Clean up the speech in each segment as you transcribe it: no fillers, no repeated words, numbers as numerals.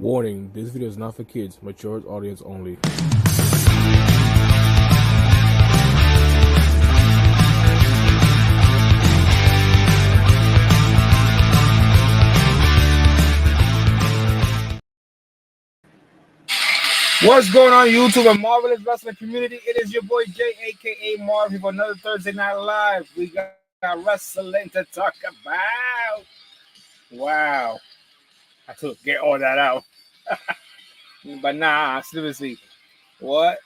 Warning, this video is not for kids, mature audience only. What's going on, YouTube and Marvelous Wrestling community? It is your boy Jay, aka Marv, for another Thursday Night Live. We got wrestling to talk about. Wow. I had to get all that out. But nah, seriously. What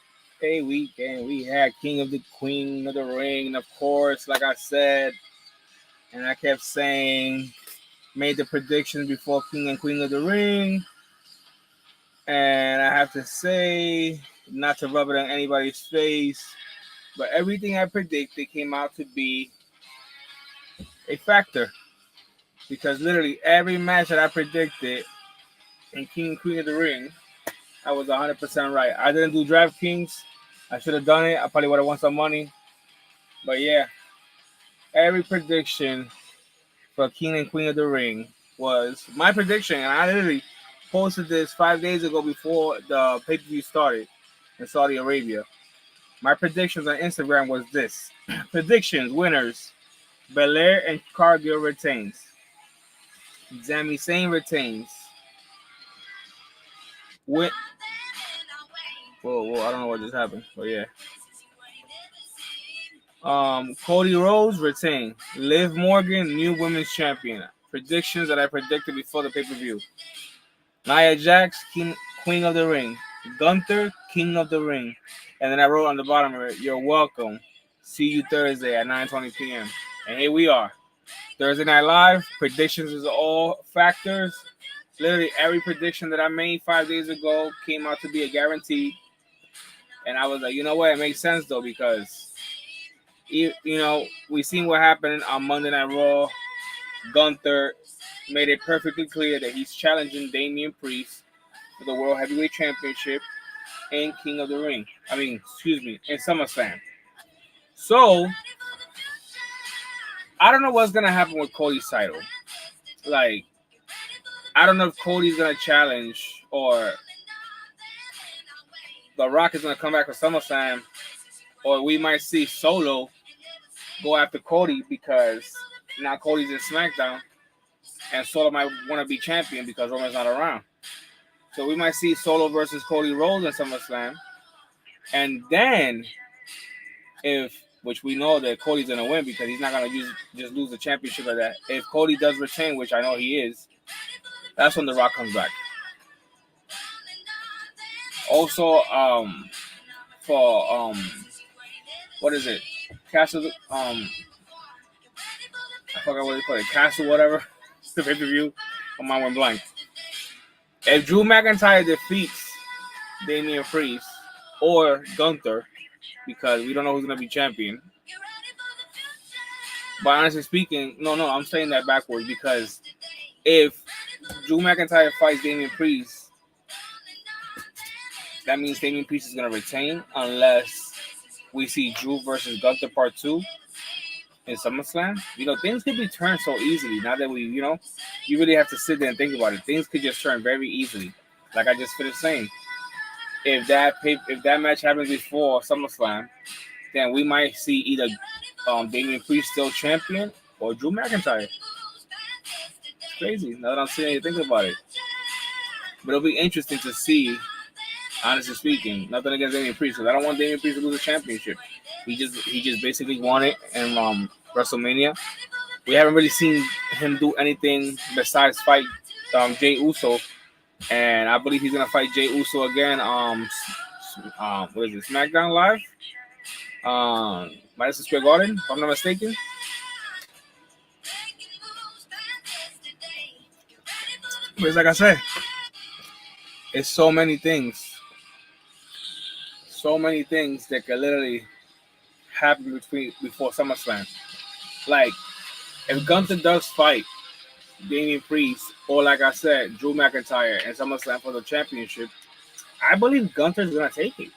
a weekend. We had King of the Queen of the Ring, and of course, like I said, and I kept saying, made the predictions before King and Queen of the Ring. And I have to say, not to rub it on anybody's face, but everything I predicted came out to be a factor. Because literally every match that I predicted in King and Queen of the Ring, I was 100% right. I didn't do DraftKings. I should have done it. I probably would have won some money. But yeah, every prediction for King and Queen of the Ring was my prediction. And I literally posted this 5 days ago before the pay-per-view started in Saudi Arabia. My predictions on Instagram was this. Predictions, winners. Belair and Cargill retains. Sami Zayn retains. Whoa, I don't know what just happened, but yeah. Cody Rhodes retained. Liv Morgan, new women's champion. Predictions that I predicted before the pay-per-view. Nia Jax, Queen of the Ring. Gunther, King of the Ring. And then I wrote on the bottom of it, you're welcome. See you Thursday at 9:20 p.m. And here we are. Thursday Night Live. Predictions is all factors. Literally every prediction that I made 5 days ago came out to be a guarantee. And I was like, you know what? It makes sense, though, because, you know, we seen what happened on Monday Night Raw. Gunther made it perfectly clear that he's challenging Damian Priest for the World Heavyweight Championship and King of the Ring. In SummerSlam. So, I don't know what's going to happen with Cody's title. Like, I don't know if Cody's going to challenge or The Rock is going to come back for SummerSlam, or we might see Solo go after Cody because now Cody's in SmackDown and Solo might want to be champion because Roman's not around. So we might see Solo versus Cody Rhodes in SummerSlam. And then, which we know that Cody's going to win because he's not going to just lose the championship like that. If Cody does retain, which I know he is, that's when The Rock comes back. Also, for what is it? Castle, I forgot what they call it. Castle, whatever. The pay-per-view. My mind went blank. If Drew McIntyre defeats Damian Priest or Gunther, because we don't know who's gonna be champion. But honestly speaking, no, I'm saying that backwards because if Drew McIntyre fights Damian Priest, that means Damian Priest is going to retain unless we see Drew versus Gunther Part 2 in SummerSlam. You know, things could be turned so easily. Now that you really have to sit there and think about it. Things could just turn very easily. Like I just finished saying. If that match happens before SummerSlam, then we might see either Damian Priest still champion or Drew McIntyre. It's crazy. Now that I'm sitting here thinking about it. But it'll be interesting to see. Honestly speaking, nothing against Damian Priest, because I don't want Damian Priest to lose a championship. He just basically won it in WrestleMania. We haven't really seen him do anything besides fight Jey Uso, and I believe he's gonna fight Jey Uso again. What is it? SmackDown Live? Madison Square Garden, if I'm not mistaken. But it's like I said, it's so many things that could literally happen before SummerSlam. Like, if Gunther does fight Damian Priest, or like I said, Drew McIntyre and SummerSlam for the championship, I believe Gunther's going to take it.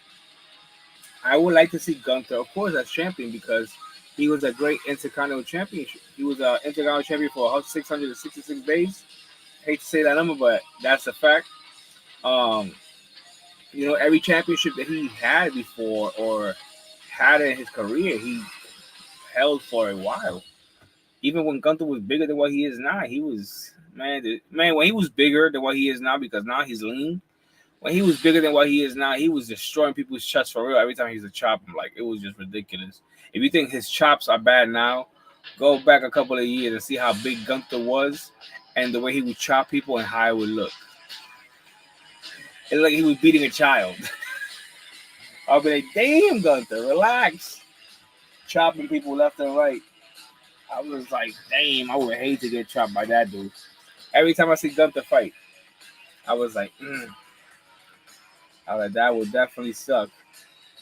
I would like to see Gunther, of course, as champion because he was a great Intercontinental Champion. He was an Intercontinental Champion for 666 days. I hate to say that number, but that's a fact. Um, every championship that he had before or had in his career, he held for a while. Even when Gunther was bigger than what he is now, he was man. When he was bigger than what he is now, because now he's lean. When he was bigger than what he is now, he was destroying people's chests for real. Every time he used to chop him, like it was just ridiculous. If you think his chops are bad now, go back a couple of years and see how big Gunther was, and the way he would chop people and how it would look. It looked like he was beating a child. I'll be like, damn, Gunther, relax. Chopping people left and right. I was like, damn, I would hate to get chopped by that dude. Every time I see Gunther fight, I was like, I was like, that would definitely suck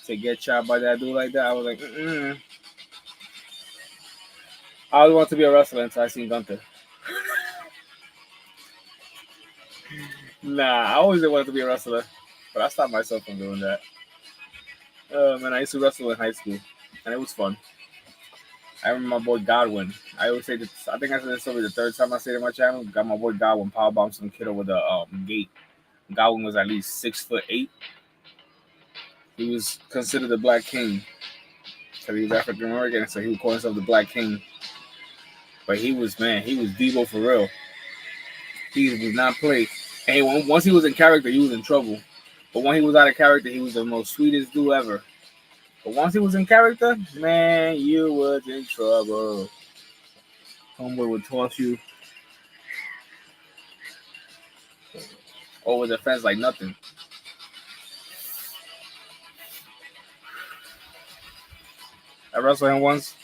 to get chopped by that dude like that. I was like, I always wanted to be a wrestler until I seen Gunther. Nah, I always wanted to be a wrestler, but I stopped myself from doing that. Man, I used to wrestle in high school, and it was fun. I remember my boy Godwin. I always say this. I think I said this over the third time I said it on my channel. Got my boy Godwin powerbombed some kid over the gate. Godwin was at least 6'8". He was considered the Black King because he was African American, so he would call himself the Black King. But he was Debo for real. He was not played. And once he was in character, he was in trouble. But when he was out of character, he was the most sweetest dude ever. But once he was in character, man, you was in trouble. Homeboy would toss you over the fence like nothing. I wrestled him once,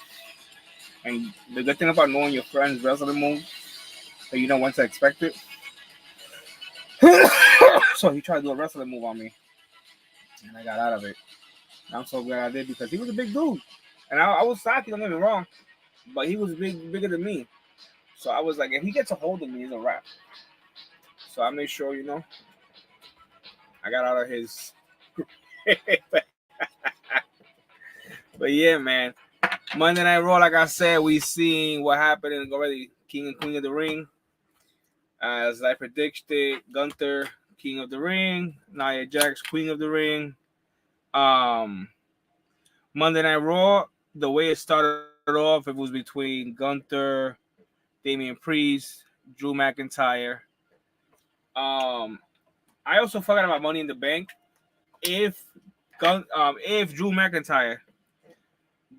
and the good thing about knowing your friend's wrestling move, that you know when to expect it. So he tried to do a wrestling move on me, and I got out of it. And I'm so glad I did because he was a big dude, and I was stocky. Don't get me wrong, but he was bigger than me. So I was like, if he gets a hold of me, it's a wrap. So I made sure, I got out of his. But yeah, man. Monday Night Raw, like I said, we seen what happened already. King and Queen of the Ring. As I predicted, Gunther, King of the Ring. Nia Jax, Queen of the Ring. Monday Night Raw, the way it started off, it was between Gunther, Damian Priest, Drew McIntyre. I also forgot about Money in the Bank. If Drew McIntyre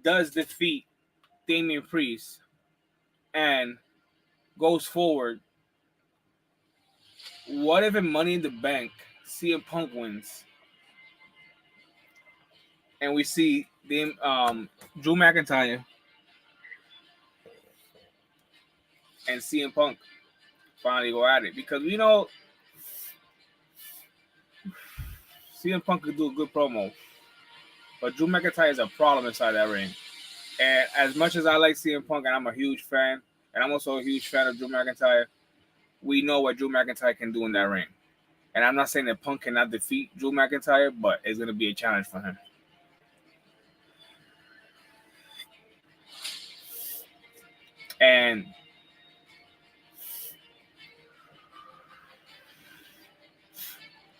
does defeat Damian Priest and goes forward, what if in Money in the Bank CM Punk wins and we see Drew McIntyre and CM Punk finally go at it? Because we know CM Punk could do a good promo, but Drew McIntyre is a problem inside that ring. And as much as I like CM Punk, and I'm a huge fan, and I'm also a huge fan of Drew McIntyre, we know what Drew McIntyre can do in that ring. And I'm not saying that Punk cannot defeat Drew McIntyre, but it's going to be a challenge for him. And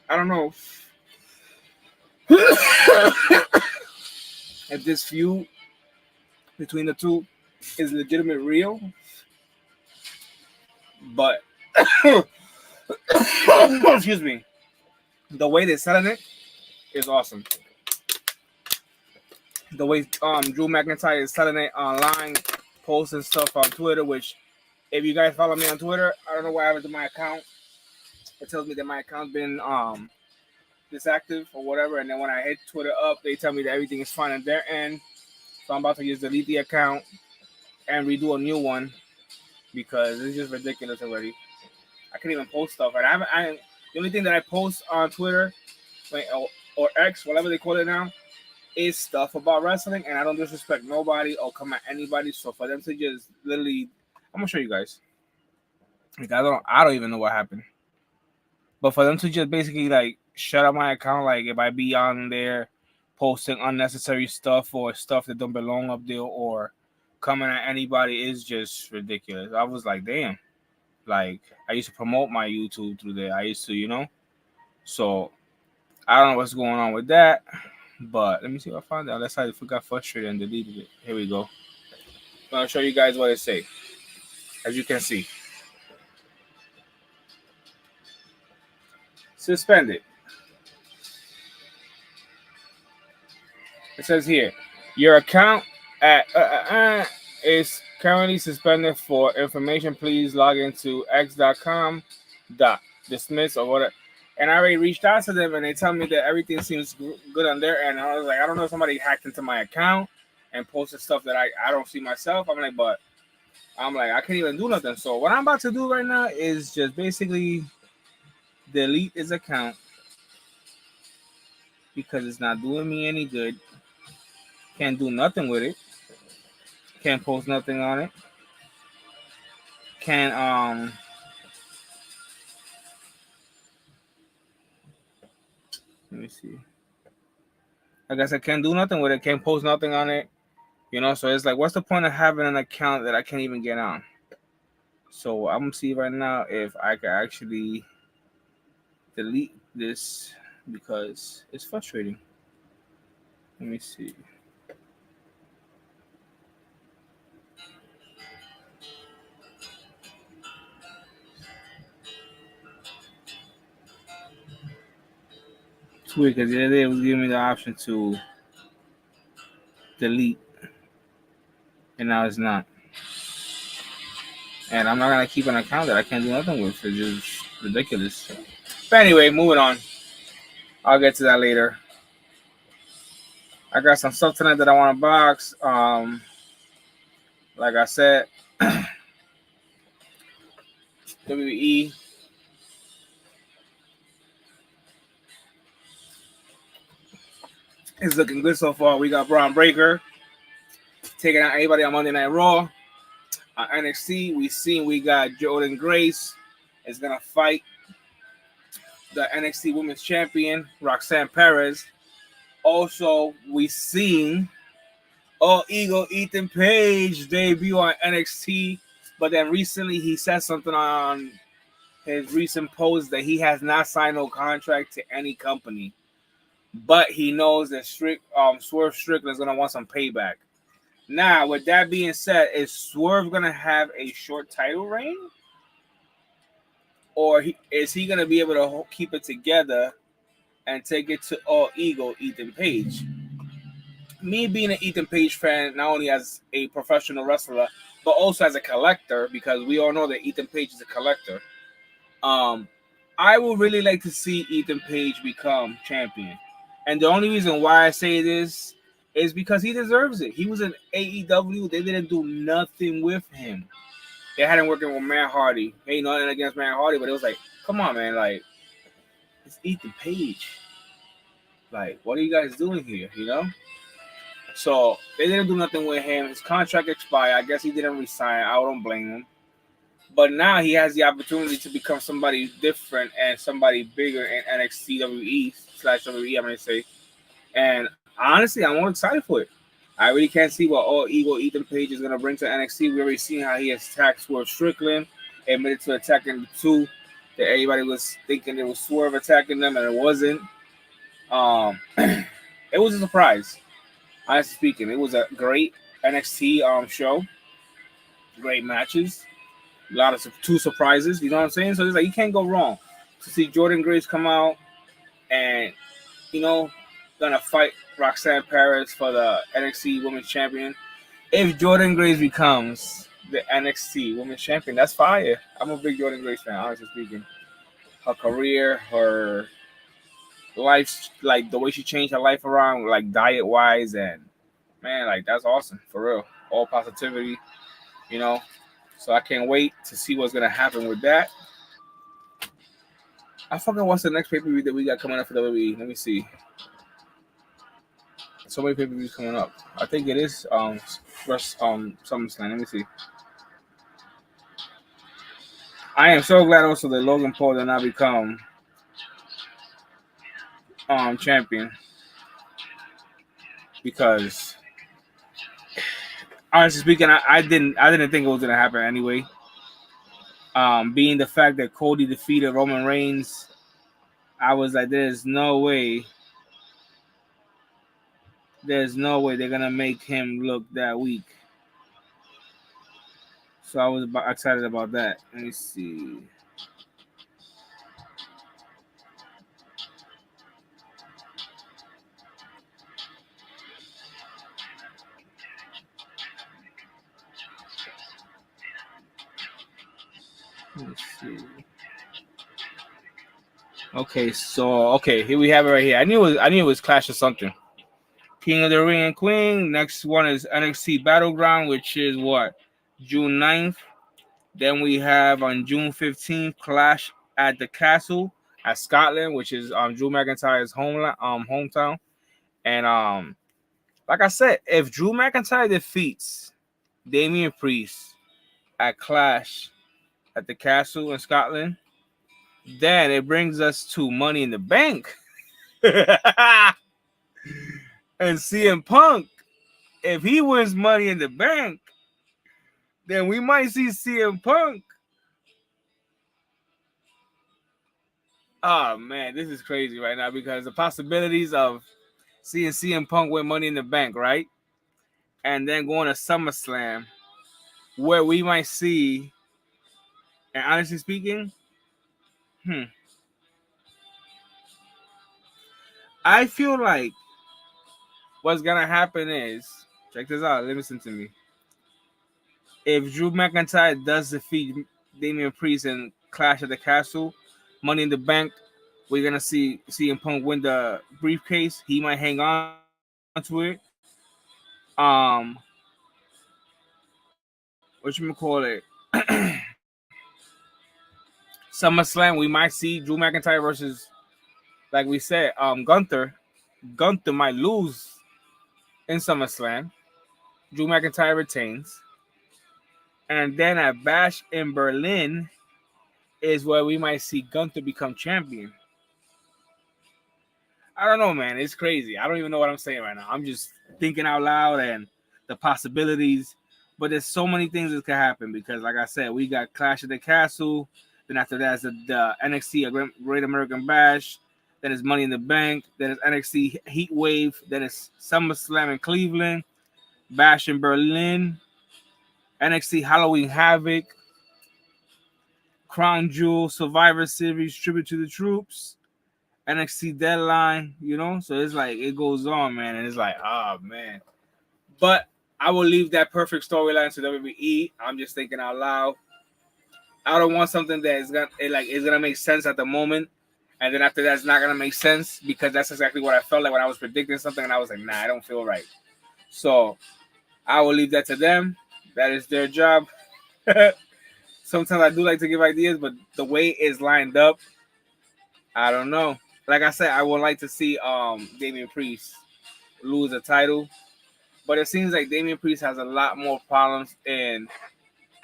I don't know if this feud between the two is legitimate real, but excuse me, the way they're selling it is awesome. The way Drew McIntyre is selling it online, posting stuff on Twitter, which if you guys follow me on Twitter, I don't know what happened to my account. It tells me that my account's been disactive or whatever, and then when I hit Twitter up, they tell me that everything is fine on their end. So I'm about to just delete the account and redo a new one because it's just ridiculous already. I can't even post stuff, and the only thing that I post on Twitter or X, whatever they call it now, is stuff about wrestling, and I don't disrespect nobody or come at anybody. So for them to just literally, I'm gonna show you guys. Like I don't even know what happened, but for them to just basically like shut up my account, like if I be on there posting unnecessary stuff or stuff that don't belong up there or coming at anybody is just ridiculous. I was like, damn. Like I used to promote my YouTube through there. I used to, So I don't know what's going on with that. But let me see if I found out. That's how I got frustrated and deleted it. Here we go. I'm gonna show you guys what it say. As you can see, suspended. It says here, your account at is currently suspended for information. Please log into x.com. Dismiss or whatever. And I already reached out to them, and they tell me that everything seems good on their end. And I was like, I don't know if somebody hacked into my account and posted stuff that I don't see myself. I'm like, I can't even do nothing. So what I'm about to do right now is just basically delete his account because it's not doing me any good. Can't do nothing with it. Can't post nothing on it. Can't let me see. I guess I can't do nothing with it. Can't post nothing on it. So it's like, what's the point of having an account that I can't even get on? So I'm gonna see right now if I can actually delete this because it's frustrating. Let me see. It's weird because the other day it was giving me the option to delete, and now it's not. And I'm not gonna keep an account that I can't do nothing with. It's just ridiculous. But anyway, moving on. I'll get to that later. I got some stuff tonight that I want to box. Like I said, WWE is looking good so far. We got Braun Breaker taking out anybody on Monday Night Raw. On NXT, we got Jordan Grace is gonna fight the NXT Women's Champion Roxanne Perez. Also, we seen Ego Ethan Page debut on NXT, but then recently he said something on his recent post that he has not signed no contract to any company, but he knows that Swerve Strickland is gonna want some payback. Now, with that being said, is Swerve gonna have a short title reign, or is he gonna be able to keep it together and take it to All Ego Ethan Page? Me being an Ethan Page fan, not only as a professional wrestler, but also as a collector, because we all know that Ethan Page is a collector. I would really like to see Ethan Page become champion. And the only reason why I say this is because he deserves it. He was in AEW. They didn't do nothing with him. They had him working with Matt Hardy. Ain't nothing against Matt Hardy, but it was like, come on, man. Like, it's Ethan Page. Like, what are you guys doing here, So they didn't do nothing with him. His contract expired. I guess he didn't resign. I don't blame him. But now he has the opportunity to become somebody different and somebody bigger in NXT WWE, I'm going to say. And honestly, I'm more excited for it. I really can't see what All Ego Ethan Page is going to bring to NXT. We already seen how he has attacked Swerve Strickland, admitted to attacking the two that everybody was thinking it was Swerve attacking them, and it wasn't. It was a surprise. Honestly speaking, it was a great NXT show. Great matches. A lot of two surprises. You know what I'm saying? So it's like you can't go wrong. To see Jordan Grace come out and, gonna fight Roxanne Perez for the NXT Women's Champion. If Jordan Grace becomes the NXT Women's Champion, that's fire. I'm a big Jordan Grace fan, honestly speaking. Her career, her life, like the way she changed her life around, like diet wise, and man, like that's awesome for real. All positivity, So I can't wait to see what's gonna happen with that. I fucking watch the next pay-per-view that we got coming up for WWE. Let me see. So many pay-per-views coming up. I think it is SummerSlam. Let me see. I am so glad also that Logan Paul did not become champion, because honestly speaking, I didn't think it was gonna happen anyway. Being the fact that Cody defeated Roman Reigns I was like, there's no way they're gonna make him look that weak. So I was excited about that. Let me see. Let me see. Okay, here we have it right here. I knew it was Clash of something. King of the Ring and Queen. Next one is NXT Battleground, which is what? June 9th. Then we have on June 15th Clash at the Castle at Scotland, which is Drew McIntyre's hometown. And like I said, if Drew McIntyre defeats Damian Priest at Clash at the Castle in Scotland, then it brings us to Money in the Bank. And CM Punk, if he wins Money in the Bank, then we might see CM Punk. Oh man, this is crazy right now because the possibilities of seeing CM Punk win Money in the Bank, right? And then going to SummerSlam, where we might see, and honestly speaking, I feel like what's gonna happen is, check this out, listen to me. If Drew McIntyre does defeat Damian Priest and Clash at the Castle, Money in the Bank, we're gonna see CM Punk win the briefcase. He might hang on to it. Um, what you call it? SummerSlam, we might see Drew McIntyre versus, like we said, Gunther. Gunther might lose in SummerSlam. Drew McIntyre retains. And then at Bash in Berlin is where we might see Gunther become champion. I don't know, man. It's crazy. I don't even know what I'm saying right now. I'm just thinking out loud and the possibilities. But there's so many things that could happen because, like I said, we got Clash at the Castle. Then after that is the NXT Great American Bash. Then it's Money in the Bank. Then it's NXT Heat Wave. Then it's SummerSlam in Cleveland. Bash in Berlin. NXT Halloween Havoc. Crown Jewel Survivor Series Tribute to the Troops. NXT Deadline, so it's like it goes on, man, and it's like, oh man. But I will leave that perfect storyline to WWE. I'm just thinking out loud. I don't want something that is gonna make sense at the moment, and then after that, it's not gonna make sense because that's exactly what I felt like when I was predicting something, and I was like, nah, I don't feel right. So I will leave that to them. That is their job. Sometimes I do like to give ideas, but the way it's lined up, I don't know. Like I said, I would like to see Damian Priest lose a title, but it seems like Damian Priest has a lot more problems in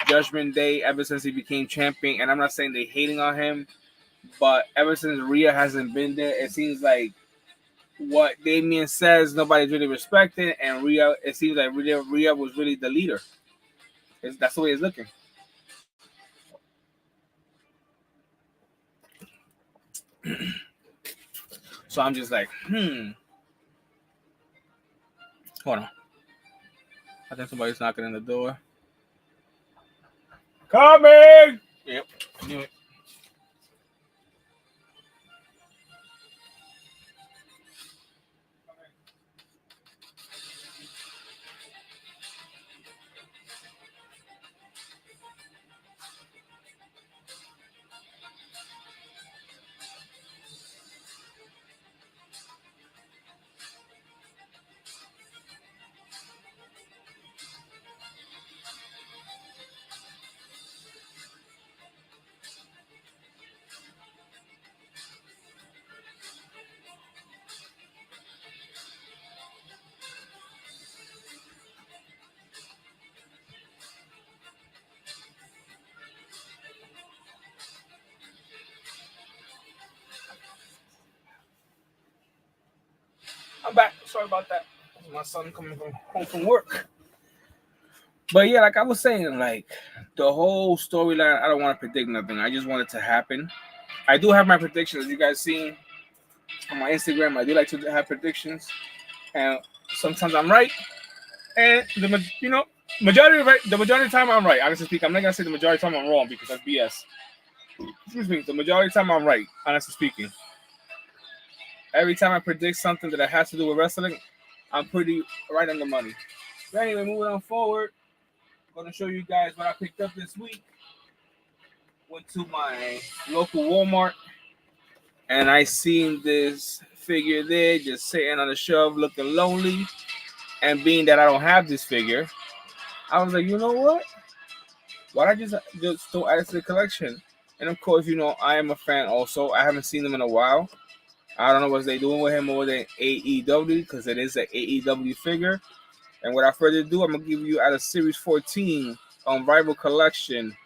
Judgment Day ever since he became champion. And I'm not saying they're hating on him, but ever since Rhea hasn't been there, it seems like what Damian says nobody's really respecting, and Rhea, it seems like Rhea was really the leader. That's the way it's looking. So I'm just like, hold on. I think somebody's knocking on the door. Coming! Yep. Knew it. I'm back. Sorry about that. My son coming home from work. But yeah, like I was saying, like the whole storyline, I don't want to predict nothing. I just want it to happen. I do have my predictions, as you guys seen on my Instagram. I do like to have predictions, and sometimes I'm right, and the majority of the time I'm right. Honestly speaking, I'm not gonna say the majority of the time I'm wrong because that's BS. Excuse me. The majority of the time I'm right. Honestly speaking, every time I predict something that has to do with wrestling, I'm pretty right on the money. But anyway, moving on forward, I'm gonna show you guys what I picked up this week. Went to my local Walmart and I seen this figure there just sitting on the shelf looking lonely. And being that I don't have this figure, I was like, you know what? Why don't I just don't add it to the collection? And of course, I am a fan also. I haven't seen them in a while. I don't know what they're doing with him more than AEW because it is an AEW figure. And without further ado, I'm gonna give you out of Series 14 on Rival Collection.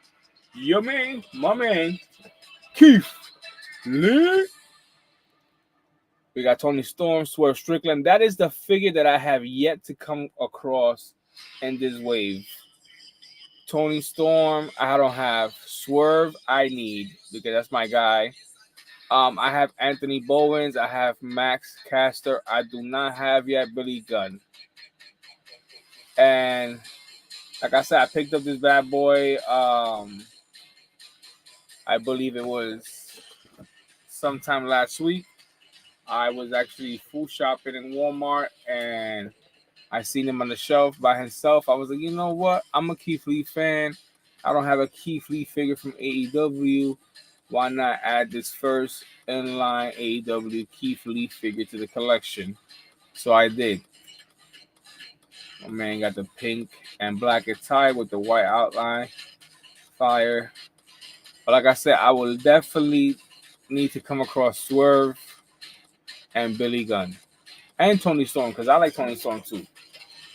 Your man, my man, Keith Lee. We got Tony Storm, Swerve Strickland. That is the figure that I have yet to come across in this wave. Tony Storm, I don't have. Swerve, I need because that's my guy. I have Anthony Bowens. I have Max Caster. I do not have yet Billy Gunn. And like I said, I picked up this bad boy. I believe it was sometime last week. I was actually food shopping in Walmart and I seen him on the shelf by himself. I was like, you know what? I'm a Keith Lee fan. I don't have a Keith Lee figure from AEW. Why not add this first inline AEW Keith Lee figure to the collection? So I did. My man got the pink and black tie with the white outline. Fire. But like I said, I will definitely need to come across Swerve and Billy Gunn. And Tony Storm, because I like Tony Storm too.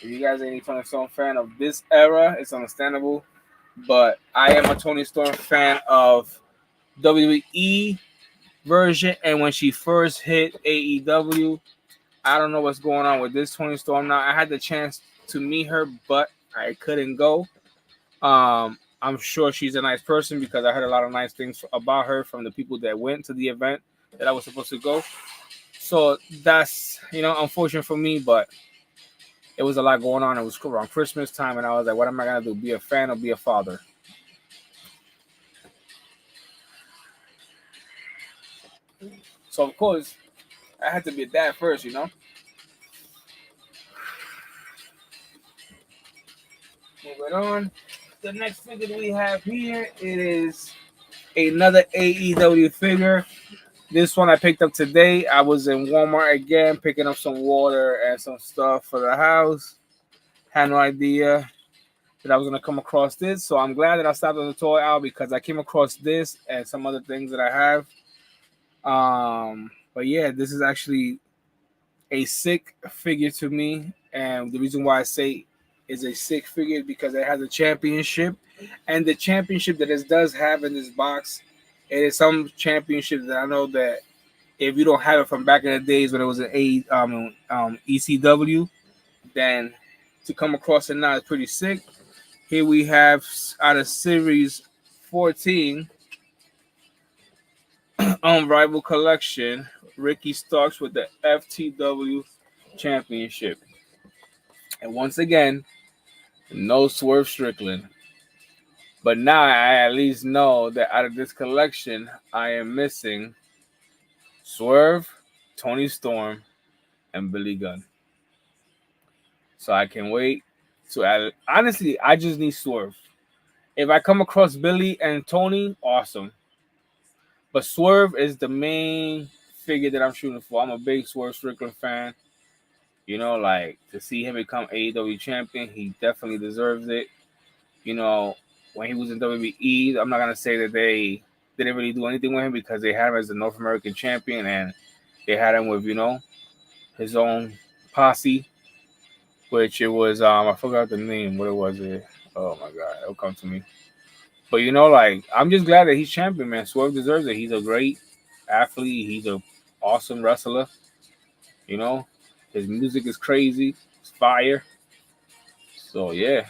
If you guys ain't a Tony Storm fan of this era, it's understandable. But I am a Tony Storm fan of WWE version. And when she first hit AEW, I don't know what's going on with this Tony Storm now. I had the chance to meet her, but I couldn't go. I'm sure she's a nice person because I heard a lot of nice things about her from the people that went to the event that I was supposed to go. So that's, unfortunate for me, but it was a lot going on. It was around Christmas time, and I was like, what am I going to do? Be a fan or be a father? So, of course, I had to be a dad first, Moving on. The next figure that we have here, it is another AEW figure. This one I picked up today. I was in Walmart again, picking up some water and some stuff for the house. Had no idea that I was going to come across this. So I'm glad that I stopped at the toy aisle because I came across this and some other things that I have. But yeah, this is actually a sick figure to me. And the reason why I say is a sick figure because it has a championship. And the championship that it does have in this box, it is some championship that I know that if you don't have it from back in the days when it was an ECW, then to come across it now is pretty sick. Here we have out of Series 14 on Rival Collection, Ricky Starks with the FTW Championship. And once again, no Swerve Strickland. But now I at least know that out of this collection, I am missing Swerve, Tony Storm, and Billy Gunn. So I can wait to add. Honestly, I just need Swerve. If I come across Billy and Tony, awesome. But Swerve is the main figure that I'm shooting for. I'm a big Swerve Strickland fan. To see him become AEW champion, he definitely deserves it. When he was in WWE, I'm not going to say that they didn't really do anything with him because they had him as the North American champion and they had him with, his own posse, which it was, I forgot the name. What it was it? Oh my God, it'll come to me. But I'm just glad that he's champion, man. Swerve deserves it. He's a great athlete. He's an awesome wrestler. His music is crazy. It's fire. So yeah,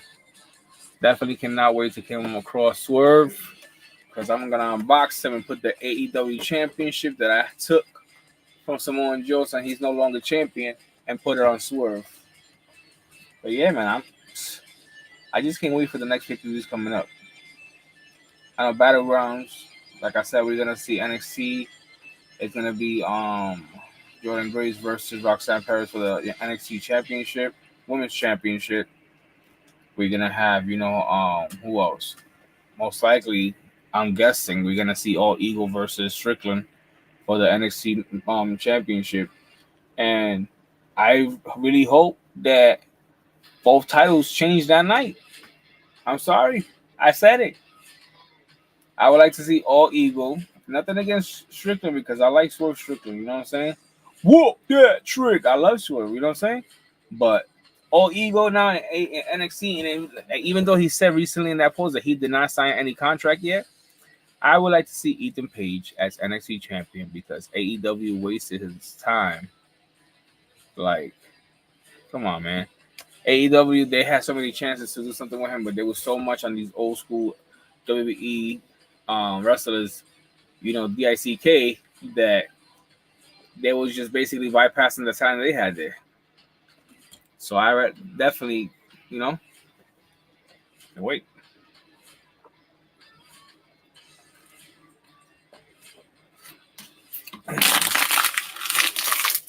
definitely cannot wait to come across Swerve because I'm gonna unbox him and put the AEW championship that I took from Samoa Joe, and he's no longer champion, and put it on Swerve. But yeah, man, I just can't wait for the next pay-per-views coming up. I know Battlegrounds, like I said, we're gonna see NXT. It's gonna be Jordan Grace versus Roxanne Perez for the NXT Championship, Women's Championship. We're gonna have, who else? Most likely, I'm guessing we're gonna see All Eagle versus Strickland for the NXT Championship, and I really hope that both titles change that night. I'm sorry, I said it. I would like to see All Eagle. Nothing against Strickland because I like Swerve Strickland. You know what I'm saying? Whoop that trick! I love Swerve. You know what I'm saying? But All Eagle now in NXT, and even though he said recently in that post that he did not sign any contract yet, I would like to see Ethan Page as NXT champion because AEW wasted his time. Like, come on, man. AEW, they had so many chances to do something with him, but there was so much on these old school WWE wrestlers, DICK, that they was just basically bypassing the time they had there. So I definitely, wait.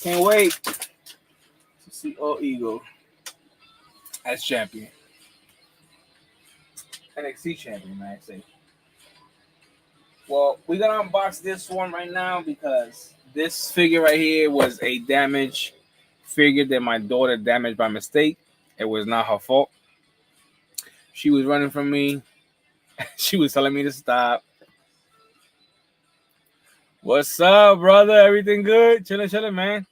Can't wait to see All Eagle as champion. NXT champion, man, I say. Well, we're going to unbox this one right now because this figure right here was a damaged figure that my daughter damaged by mistake. It was not her fault. She was running from me. She was telling me to stop. What's up, brother? Everything good? Chilling, man.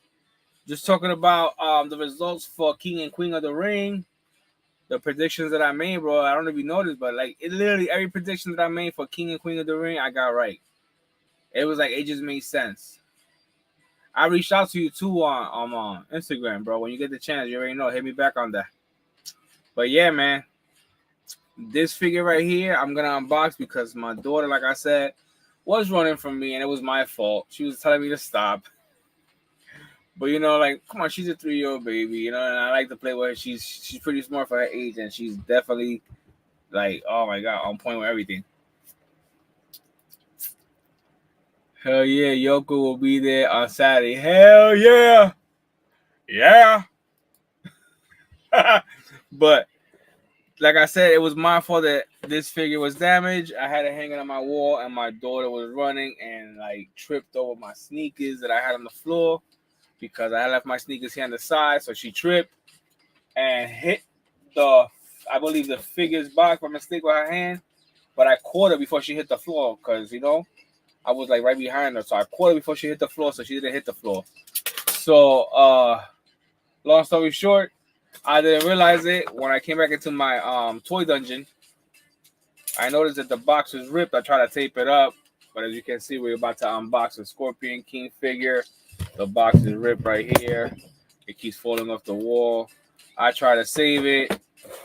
Just talking about the results for King and Queen of the Ring. The predictions that I made, bro. I don't know if you noticed, but literally every prediction that I made for King and Queen of the Ring, I got right. It was it just made sense. I reached out to you too on Instagram, bro. When you get the chance, you already know. Hit me back on that. But yeah, man. This figure right here, I'm gonna unbox because my daughter, like I said, was running from me, and it was my fault. She was telling me to stop. But come on, she's a 3-year-old baby, and I like to play with her. She's pretty smart for her age, and she's definitely oh my god, on point with everything. Hell yeah, Yoko will be there on Saturday. Hell yeah, yeah. But like I said, it was my fault that this figure was damaged. I had it hanging on my wall, and my daughter was running and tripped over my sneakers that I had on the floor because I had left my sneakers here on the side. So she tripped and hit I believe the figure's box by mistake with her hand. But I caught her before she hit the floor because, I was right behind her. So I caught her before she hit the floor, so she didn't hit the floor. So, long story short, I didn't realize it. When I came back into my toy dungeon, I noticed that the box was ripped. I tried to tape it up, but as you can see, we're about to unbox a Scorpion King figure. The box is ripped right here. It keeps falling off the wall. I try to save it.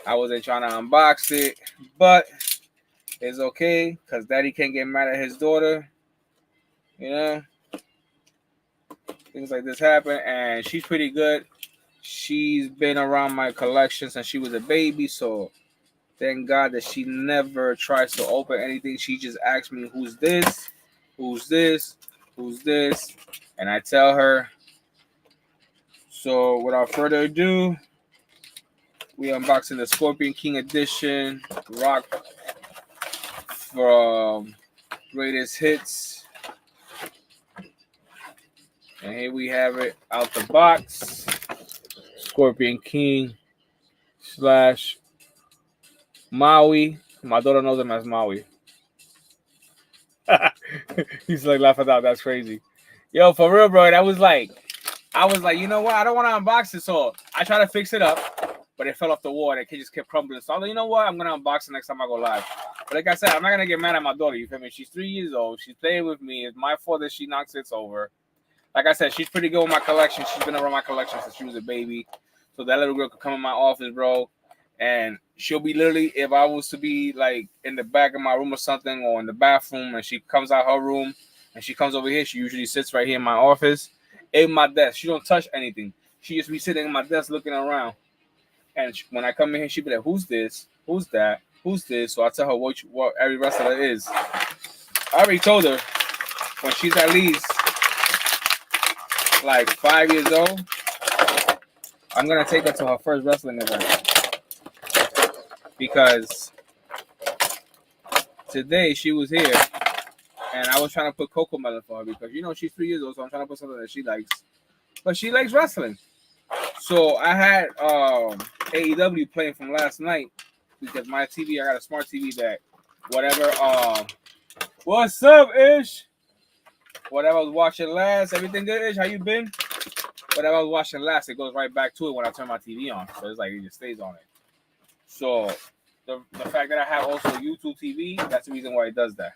I wasn't trying to unbox it, but it's okay because Daddy can't get mad at his daughter. Things like this happen, and she's pretty good. She's been around my collection since she was a baby, so thank God that she never tries to open anything. She just asks me, who's this? Who's this? Who's this? And I tell her. So without further ado, we unboxing the Scorpion King Edition Rock from Greatest Hits. And here we have it out the box. Scorpion King / Maui. My daughter knows him as Maui. He's laughing out. That's crazy. Yo, for real, bro. I was like, you know what? I don't want to unbox it. So I tried to fix it up, but it fell off the wall and it just kept crumbling. So I was like, you know what? I'm going to unbox it next time I go live. But like I said, I'm not going to get mad at my daughter. You feel me? She's 3 years old. She's playing with me. It's my fault that she knocks it over. Like I said, she's pretty good with my collection. She's been around my collection since she was a baby. So that little girl could come in my office, bro, And she'll be literally, if I was to be like in the back of my room or something, or in the bathroom, and she comes out her room and she comes over here, she usually sits right here in my office, in my desk. She don't touch anything. She just be sitting in my desk looking around. And when I come in here, she be like, "Who's this? Who's that? Who's this?" So I tell her what every wrestler is. I already told her when she's at least like 5 years old, I'm gonna take her to her first wrestling event, because today she was here and I was trying to put Coco Melon for her, because she's 3 years old, so I'm trying to put something that she likes. But she likes wrestling. So I had AEW playing from last night, because my TV, I got a smart TV that whatever what's up, Ish? Whatever I was watching last, everything good, Ish? How you been? Whatever I was watching last, it goes right back to it when I turn my TV on. So it's like it just stays on it. So the fact that I have also YouTube TV, that's the reason why it does that.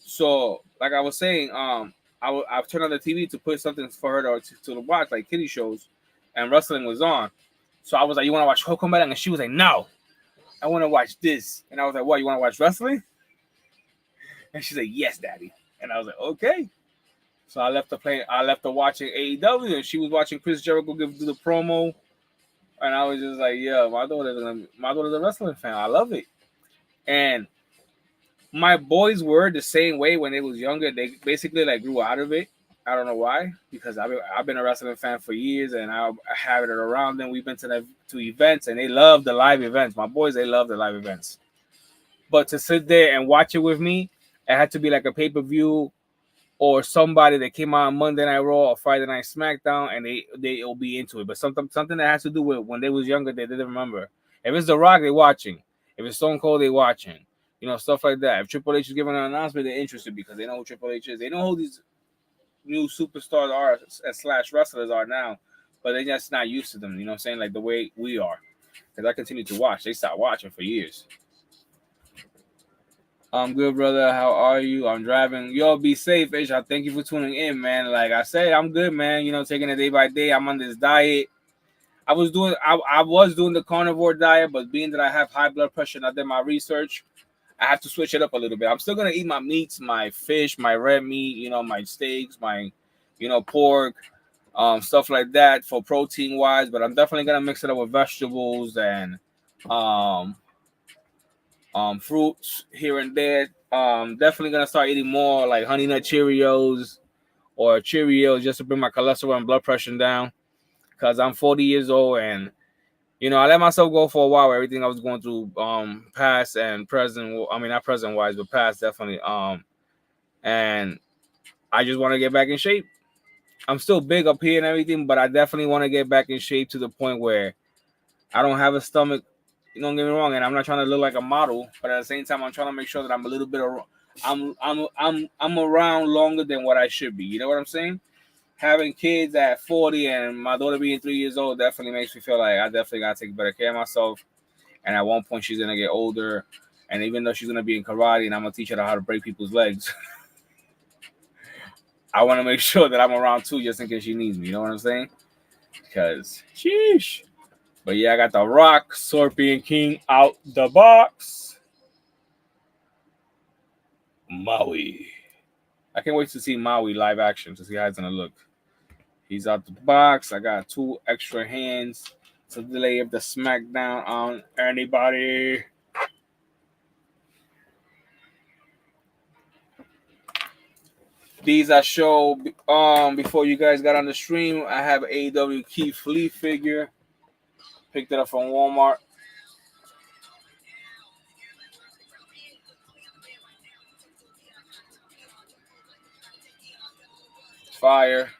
So like I was saying, I've turned on the TV to put something for her to watch, like kiddie shows, and wrestling was on. So I was like, "You want to watch Coco Melon?" And she was like, "No, I want to watch this." And I was like, "What? You want to watch wrestling?" And she's like, "Yes, Daddy." And I was like, "Okay." So I left her watching AEW, and she was watching Chris Jericho do the promo. And I was just like, "Yeah, my daughter's a wrestling fan. I love it." And my boys were the same way when they was younger. They basically like grew out of it. I don't know why, because I've been a wrestling fan for years, and I have it around them. We've been to events, and they love the live events. My boys, they love the live events. But to sit there and watch it with me, it had to be like a pay-per-view, or somebody that came out on Monday Night Raw or Friday Night SmackDown, and they'll be into it. But something that has to do with when they was younger, they didn't remember. If it's The Rock, they watching. If it's Stone Cold, they watching. Stuff like that. If Triple H is giving an announcement, they're interested because they know who Triple H is. They know who these new superstars are / wrestlers are now, but they're just not used to them. You know what I'm saying? Like the way we are. Because I continue to watch. They stopped watching for years. I'm good, brother. How are you? I'm driving. Yo, be safe, Ish. I thank you for tuning in, man. Like I said, I'm good, man. Taking it day by day. I'm on this diet. I was doing the carnivore diet, but being that I have high blood pressure and I did my research, I have to switch it up a little bit. I'm still gonna eat my meats, my fish, my red meat, my steaks, my, pork, stuff like that for protein wise. But I'm definitely gonna mix it up with vegetables and fruits here and there. Definitely gonna start eating more like Honey Nut Cheerios or Cheerios just to bring my cholesterol and blood pressure down. Cause I'm 40 years old, and I let myself go for a while with everything I was going through, past and present. I mean, not present wise, but past definitely. And I just want to get back in shape. I'm still big up here and everything, but I definitely want to get back in shape to the point where I don't have a stomach. Don't get me wrong, and I'm not trying to look like a model, but at the same time, I'm trying to make sure that I'm a little bit. I'm around longer than what I should be. You know what I'm saying? Having kids at 40 and my daughter being 3 years old definitely makes me feel like I definitely gotta take better care of myself. And at one point, she's gonna get older, and even though she's gonna be in karate, and I'm gonna teach her how to break people's legs, I want to make sure that I'm around too, just in case she needs me. You know what I'm saying? Because, sheesh. But yeah, I got The Rock, Scorpion King out the box. Maui. I can't wait to see Maui live action to see how it's gonna look. He's out the box. I got 2 extra hands to delay of the SmackDown on anybody. These I show before you guys got on the stream. I have AEW Keith Lee figure. Picked it up from Walmart. Fire.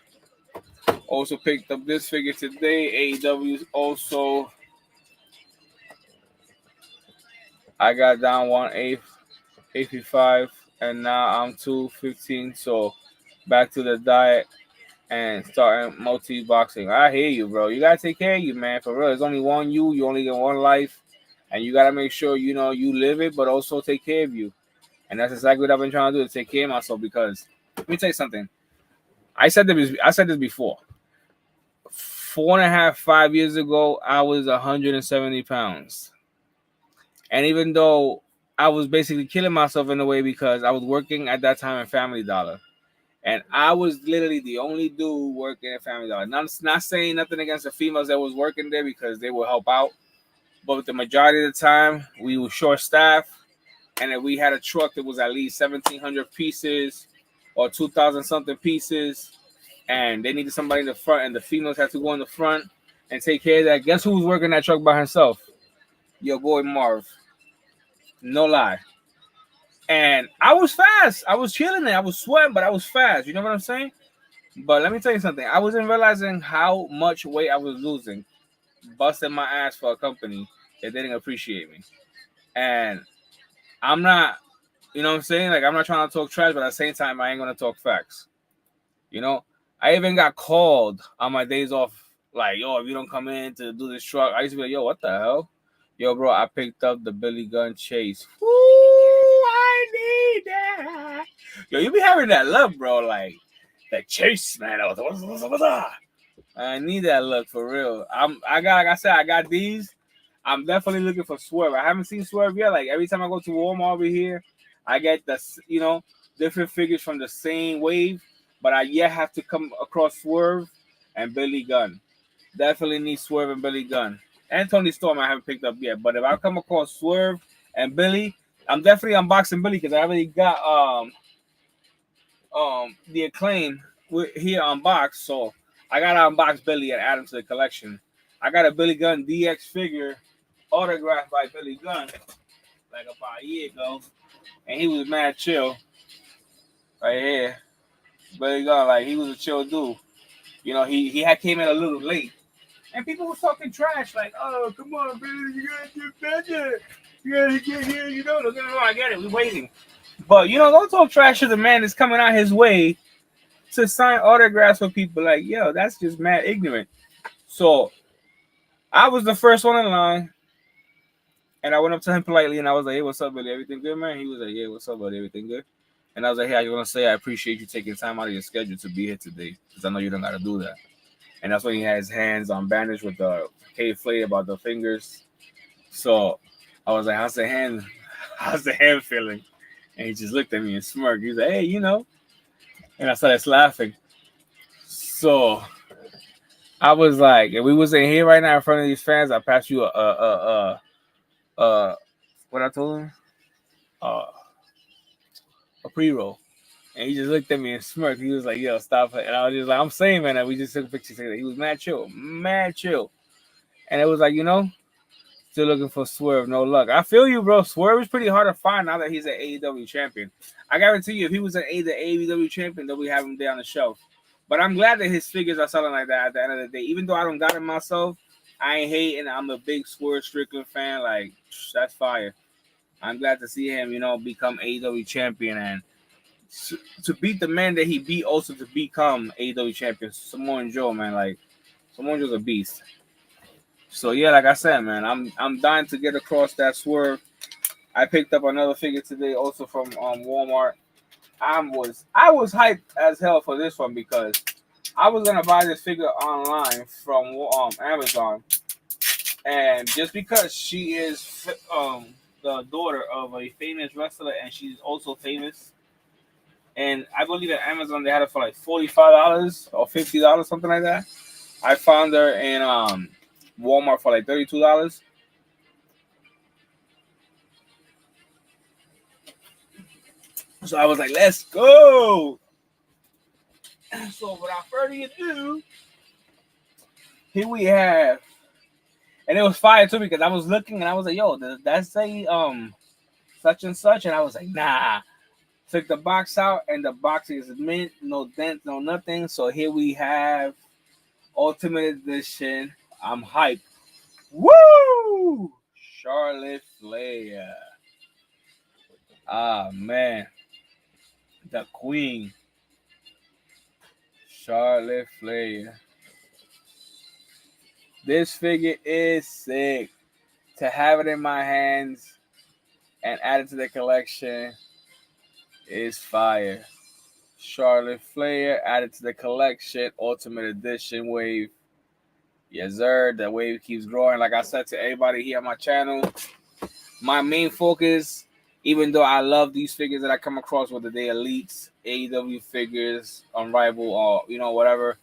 Also picked up this figure today. AEW also. I got down 1/855, and now I'm 215. So back to the diet and starting multi-boxing. I hear you, bro. You gotta take care of you, man. For real, there's only one you. You only get one life, and you gotta make sure you live it, but also take care of you. And that's exactly what I've been trying to do, to take care of myself. Because let me tell you something. I said this before. 4.5, 5 years ago, I was 170 pounds. And even though I was basically killing myself in a way because I was working at that time in Family Dollar. And I was literally the only dude working at Family Dollar. Not saying nothing against the females that was working there because they will help out. But the majority of the time, we were short staffed. And if we had a truck that was at least 1,700 pieces or 2,000 something pieces, and they needed somebody in the front, and the females had to go in the front and take care of that. Guess who was working that truck by himself? Your boy Marv. No lie. And I was fast. I was chilling there. I was sweating, but I was fast. You know what I'm saying? But let me tell you something. I wasn't realizing how much weight I was losing, busting my ass for a company that didn't appreciate me. And I'm not, you know what I'm saying? Like, I'm not trying to talk trash, but at the same time, I ain't going to talk facts. You know? I even got called on my days off, like, yo, if you don't come in to do this truck, I used to be like, yo, what the hell? Yo, bro, I picked up the Billy Gunn chase. Ooh, I need that. Yo, you be having that look, bro, like that chase, man. I need that look for real. Like I said, I got these. I'm definitely looking for Swerve. I haven't seen Swerve yet. Like every time I go to Walmart over here, I get the different figures from the same wave, but I yet have to come across Swerve and Billy Gunn. Definitely need Swerve and Billy Gunn. And Tony Storm I haven't picked up yet. But if I come across Swerve and Billy, I'm definitely unboxing Billy because I already got the Acclaim here unboxed. So I gotta unbox Billy and add him to the collection. I got a Billy Gunn DX figure autographed by Billy Gunn like about a year ago. And he was mad chill. Right here. Billy Gunn, like he was a chill dude. You know, he had came in a little late. And people were talking trash, like, oh, come on, Billy, you gotta get better. You gotta get here, don't get me wrong, I get it, we're waiting. But, don't talk trash to the man that's coming out his way to sign autographs for people. Like, yo, that's just mad ignorant. So, I was the first one in line, and I went up to him politely, and I was like, hey, what's up, Billy? Everything good, man? He was like, yeah, what's up, buddy? Everything good? And I was like, hey, I just want to say I appreciate you taking time out of your schedule to be here today, because I know you don't got to do that. And that's when he had his hands on bandage with the K-Flay about the fingers. So I was like, how's the hand feeling? And he just looked at me and smirked. He was like, hey, And I started laughing. So I was like, if we wasn't here right now in front of these fans, I'll pass you what I told him? A pre-roll. And he just looked at me and smirked. He was like, yo, stop it. And I was just like, I'm saying, man, that we just took pictures together. He was mad chill. And it was like, still looking for Swerve, no luck. I feel you, bro. Swerve is pretty hard to find now that he's an AEW champion. I guarantee you, if he was the AEW champion, then we have him there on the shelf. But I'm glad that his figures are selling like that at the end of the day. Even though I don't got him myself, I ain't hating. I'm a big Swerve Strickland fan. Like, that's fire. I'm glad to see him, become AEW champion and to beat the man that he beat, also to become AEW champion. Samoa Joe, man, like Samoa Joe's a beast. So yeah, like I said, man, I'm dying to get across that Swerve. I picked up another figure today, also from Walmart. I was hyped as hell for this one because I was gonna buy this figure online from Amazon, and just because she is the daughter of a famous wrestler and she's also famous. And I believe at Amazon they had it for like $45 or $50, something like that. I found her in Walmart for like $32. So I was like, let's go. So without further ado, here we have, and it was fire too because I was looking and I was like, yo, does that say such and such? And I was like, nah. Took the box out and the box is mint, no dent, no nothing. So here we have Ultimate Edition. I'm hyped. Woo! Charlotte Flair. Ah, man. The Queen. Charlotte Flair. This figure is sick. To have it in my hands and add it to the collection is fire. Charlotte Flair added to the collection. Ultimate Edition wave. Yes, sir. The wave keeps growing. Like I said to everybody here on my channel, my main focus, even though I love these figures that I come across, whether they elites, AEW figures, Unrivaled, or whatever.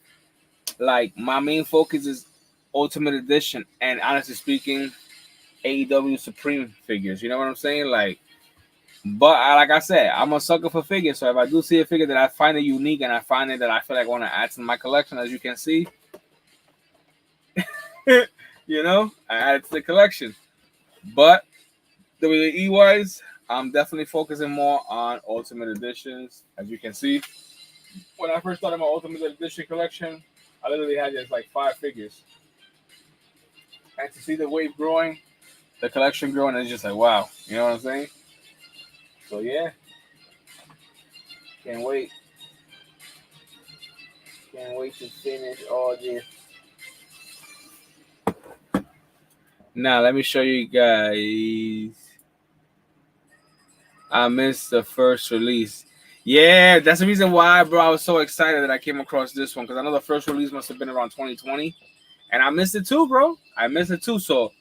Like my main focus is Ultimate Edition, and honestly speaking, AEW Supreme figures. You know what I'm saying? Like, but like I said, I'm a sucker for figures. So if I do see a figure that I find it unique and I find it that I feel like I want to add to my collection, as you can see, I add it to the collection. But WWE wise, I'm definitely focusing more on Ultimate Editions. As you can see, when I first started my Ultimate Edition collection, I literally had just like 5 figures. And to see the wave growing, the collection growing, it's just like, wow. You know what I'm saying? So, yeah. Can't wait. Can't wait to finish all this. Now, let me show you guys. I missed the first release. Yeah, that's the reason why, bro. I was so excited that I came across this one because I know the first release must have been around 2020, and I missed it too, bro. I missed it too. So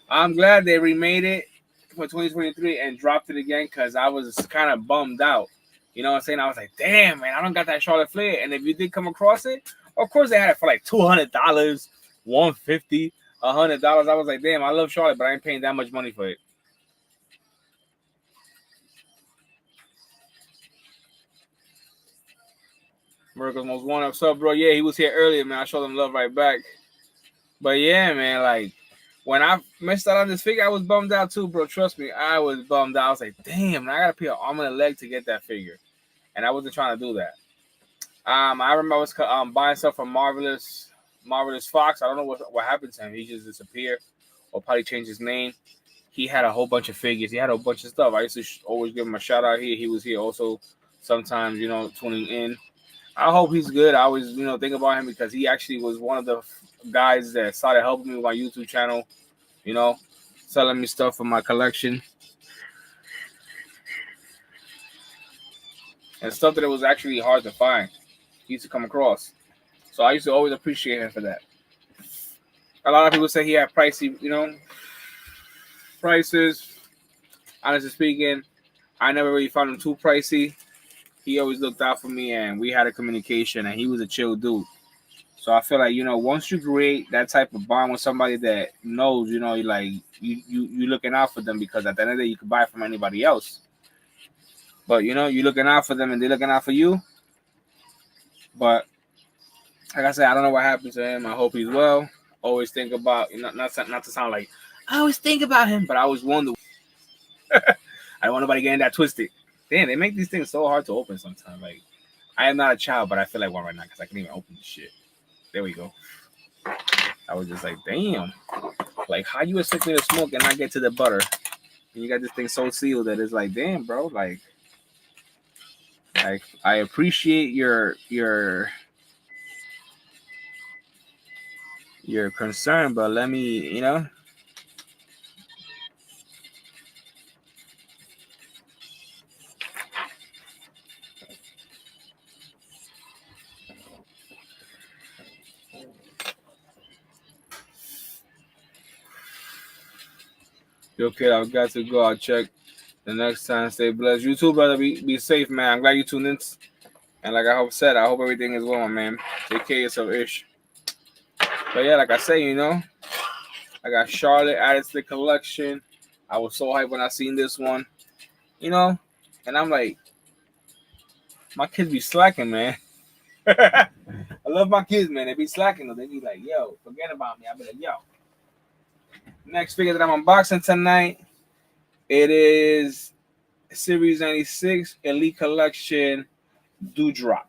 I'm glad they remade it for 2023 and dropped it again because I was kind of bummed out. You know what I'm saying? I was like, damn, man, I don't got that Charlotte Flair. And if you did come across it, of course they had it for like $200, $150, $100. I was like, damn, I love Charlotte, but I ain't paying that much money for it. Miracle's Most Wanted. What's up, bro? Yeah, he was here earlier, man. I showed him love right back. But yeah, man, like when I missed out on this figure, I was bummed out too, bro. Trust me, I was bummed out. I was like, damn, I gotta pay an arm and a leg to get that figure, and I wasn't trying to do that. I remember I was buying stuff from Marvelous Fox. I don't know what happened to him. He just disappeared, or probably changed his name. He had a whole bunch of figures. He had a bunch of stuff. I used to always give him a shout out here. He was here also sometimes, tuning in. I hope he's good. I always, think about him because he actually was one of the guys that started helping me with my YouTube channel, selling me stuff from my collection. And stuff that it was actually hard to find. He used to come across. So I used to always appreciate him for that. A lot of people say he had pricey, prices. Honestly speaking, I never really found him too pricey. He always looked out for me, and we had a communication, and he was a chill dude. So I feel like, once you create that type of bond with somebody that knows, you looking out for them, because at the end of the day, you can buy from anybody else. But, you're looking out for them and they're looking out for you. But like I said, I don't know what happened to him. I hope he's well. Always think about, not to sound like, I always think about him, but I always wonder. I don't want nobody getting that twisted. Damn, they make these things so hard to open sometimes. Like, I am not a child, but I feel like one right now because I can't even open this shit. There we go. I was just like, damn. Like, how you expect me to smoke and not get to the butter? And you got this thing so sealed that it's like, damn, bro. Like I appreciate your concern, but let me, Yo, kid, I've got to go. I'll check the next time. Stay blessed. You too, brother. Be safe, man. I'm glad you tuned in. And like I hope everything is well, man. Take care of yourself, ish. But yeah, like I say, I got Charlotte added to the collection. I was so hyped when I seen this one, and I'm like, my kids be slacking, man. I love my kids, man. They be slacking, though. They be like, yo, forget about me. I be like, yo. Next figure that I'm unboxing tonight, it is Series 96 Elite Collection Dewdrop.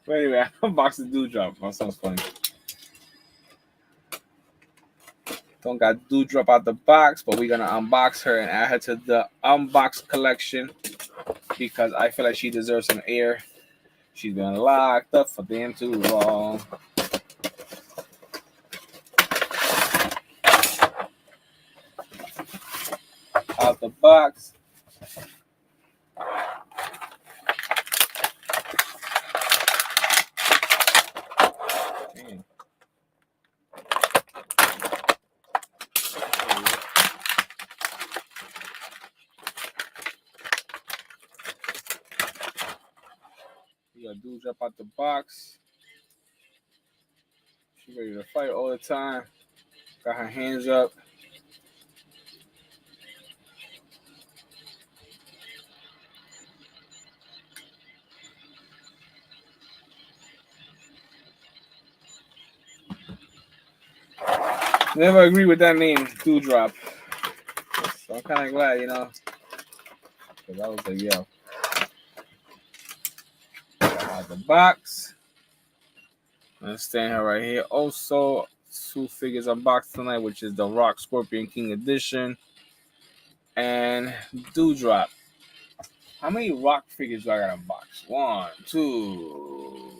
But anyway, I unboxed the Dewdrop. That sounds funny. Don't got Dewdrop out the box, but we're gonna unbox her and add her to the unbox collection because I feel like she deserves some air. She's been locked up for damn too long. the box. Damn. We got dudes up out the box. She's ready to fight all the time. Got her hands up. Never agree with that name, Dewdrop. So I'm kind of glad, because I was like, yo. Out the box. Understand her right here. Also, 2 figures unboxed tonight, which is the Rock Scorpion King Edition and Dewdrop. How many Rock figures do I got unboxed? 1, 2,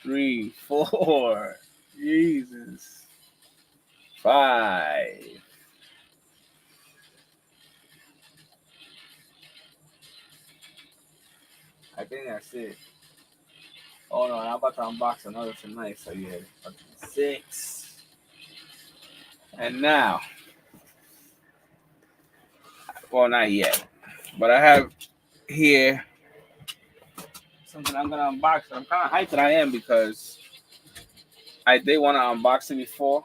3, 4. Jesus. 5. I think that's it. Oh no, I'm about to unbox another tonight, so yeah, 6. And now, well, not yet, but I have here something I'm gonna unbox. I'm kind of hyped that I am because I did want to unbox it before,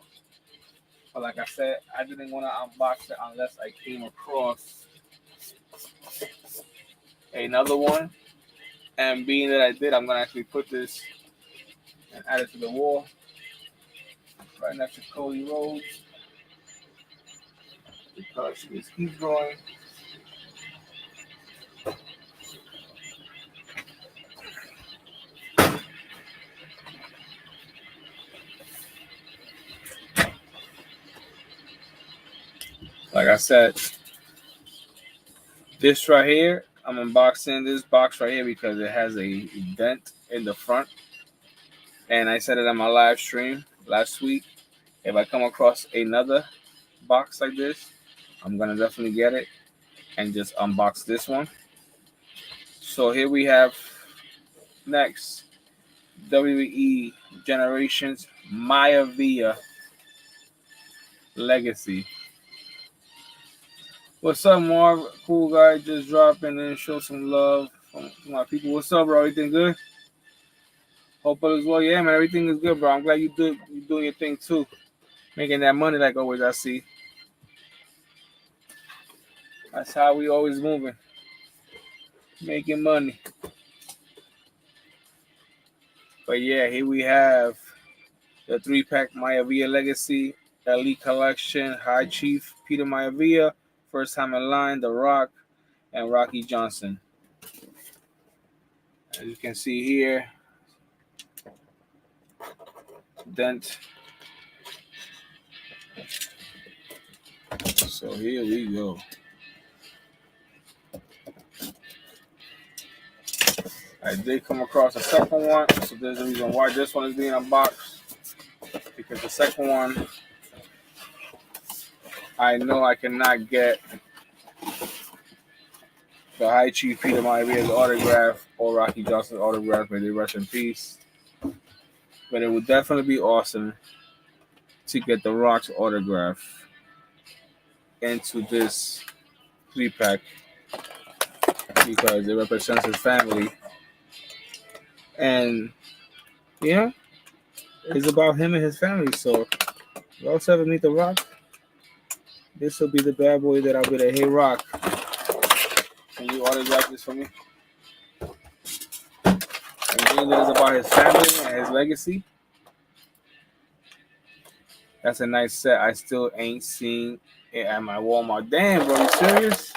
but like I said, I didn't want to unbox it unless I came across another one. And being that I did, I'm gonna actually put this and add it to the wall right next to Cody Rhodes because she just keeps growing. Like I said, this right here, I'm unboxing this box right here because it has a dent in the front. And I said it on my live stream last week. If I come across another box like this, I'm going to definitely get it and just unbox this one. So here we have next WWE Generations Maya Via Legacy. What's up, Marv? Cool guy, just dropping in, show some love from my people. What's up, bro? Everything good? Hope all is well. Yeah, man, everything is good, bro. I'm glad you're doing your thing too, making that money like always. I see. That's how we always moving, making money. But yeah, here we have the 3-pack Maivia Legacy Elite Collection, High Chief Peter Maivia, first time in line, The Rock, and Rocky Johnson. As you can see here, dent. So here we go. I did come across a second one, so there's a reason why this one is being unboxed. Because the second one, I know I cannot get the High Chief Peter Maivia's autograph or Rocky Johnson's autograph. May they rest in peace. But it would definitely be awesome to get the Rock's autograph into this 3-pack because it represents his family. And yeah, it's about him and his family. So if you also ever meet the Rock, this will be the bad boy that I'll be like, hey Rock, can you autograph this for me? And being that it's about his family and his legacy, that's a nice set. I still ain't seen it at my Walmart. Damn, bro, you serious?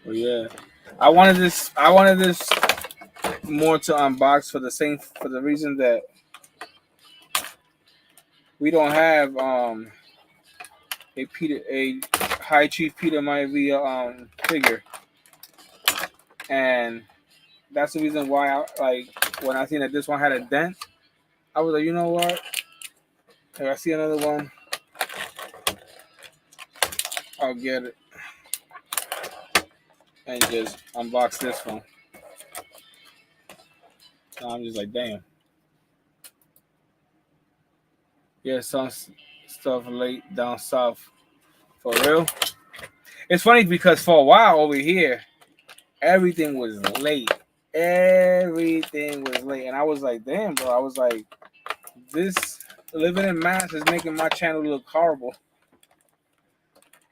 Well, yeah, I wanted this more to unbox for the reason that we don't have a High Chief Peter Maivia figure. And that's the reason why when I seen that this one had a dent, I was like, you know what? If I see another one, I'll get it and just unbox this one. So I'm just like, damn. Yeah, some stuff late down south. For real. It's funny because for a while over here, everything was late. Everything was late. And I was like, damn, bro. I was like, this living in Mass is making my channel look horrible.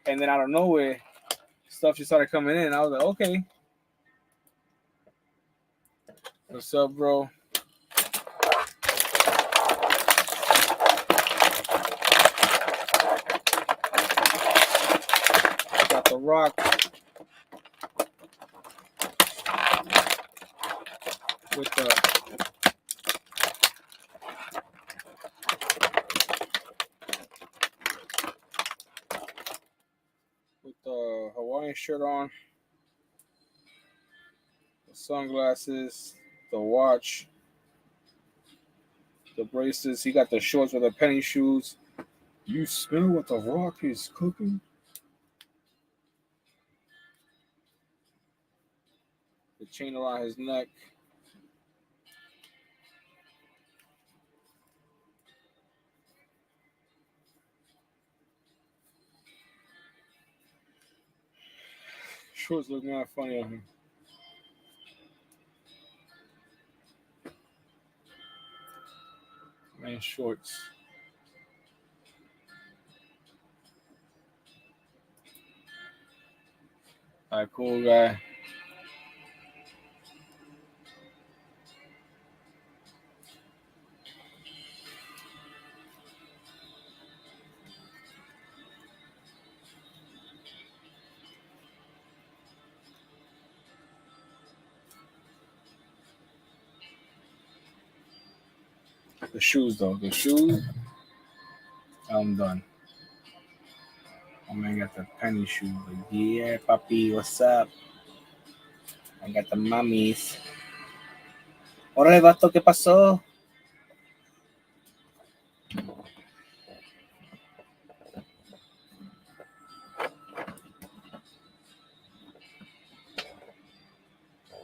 And then out of nowhere, stuff just started coming in. I was like, okay. What's up, bro? Got the Rock. With the Hawaiian shirt on, the sunglasses, the watch, the bracelets. He got the shorts with the penny shoes. You smell what the Rock is cooking? The chain around his neck. Shorts look mad funny on him. Man, shorts. Alright, cool guy. The shoes though. The shoes. I'm done. I'm gonna get the penny shoes. Like, yeah, papi, what's up? I got the mummies. Órale, vato, ¿qué pasó?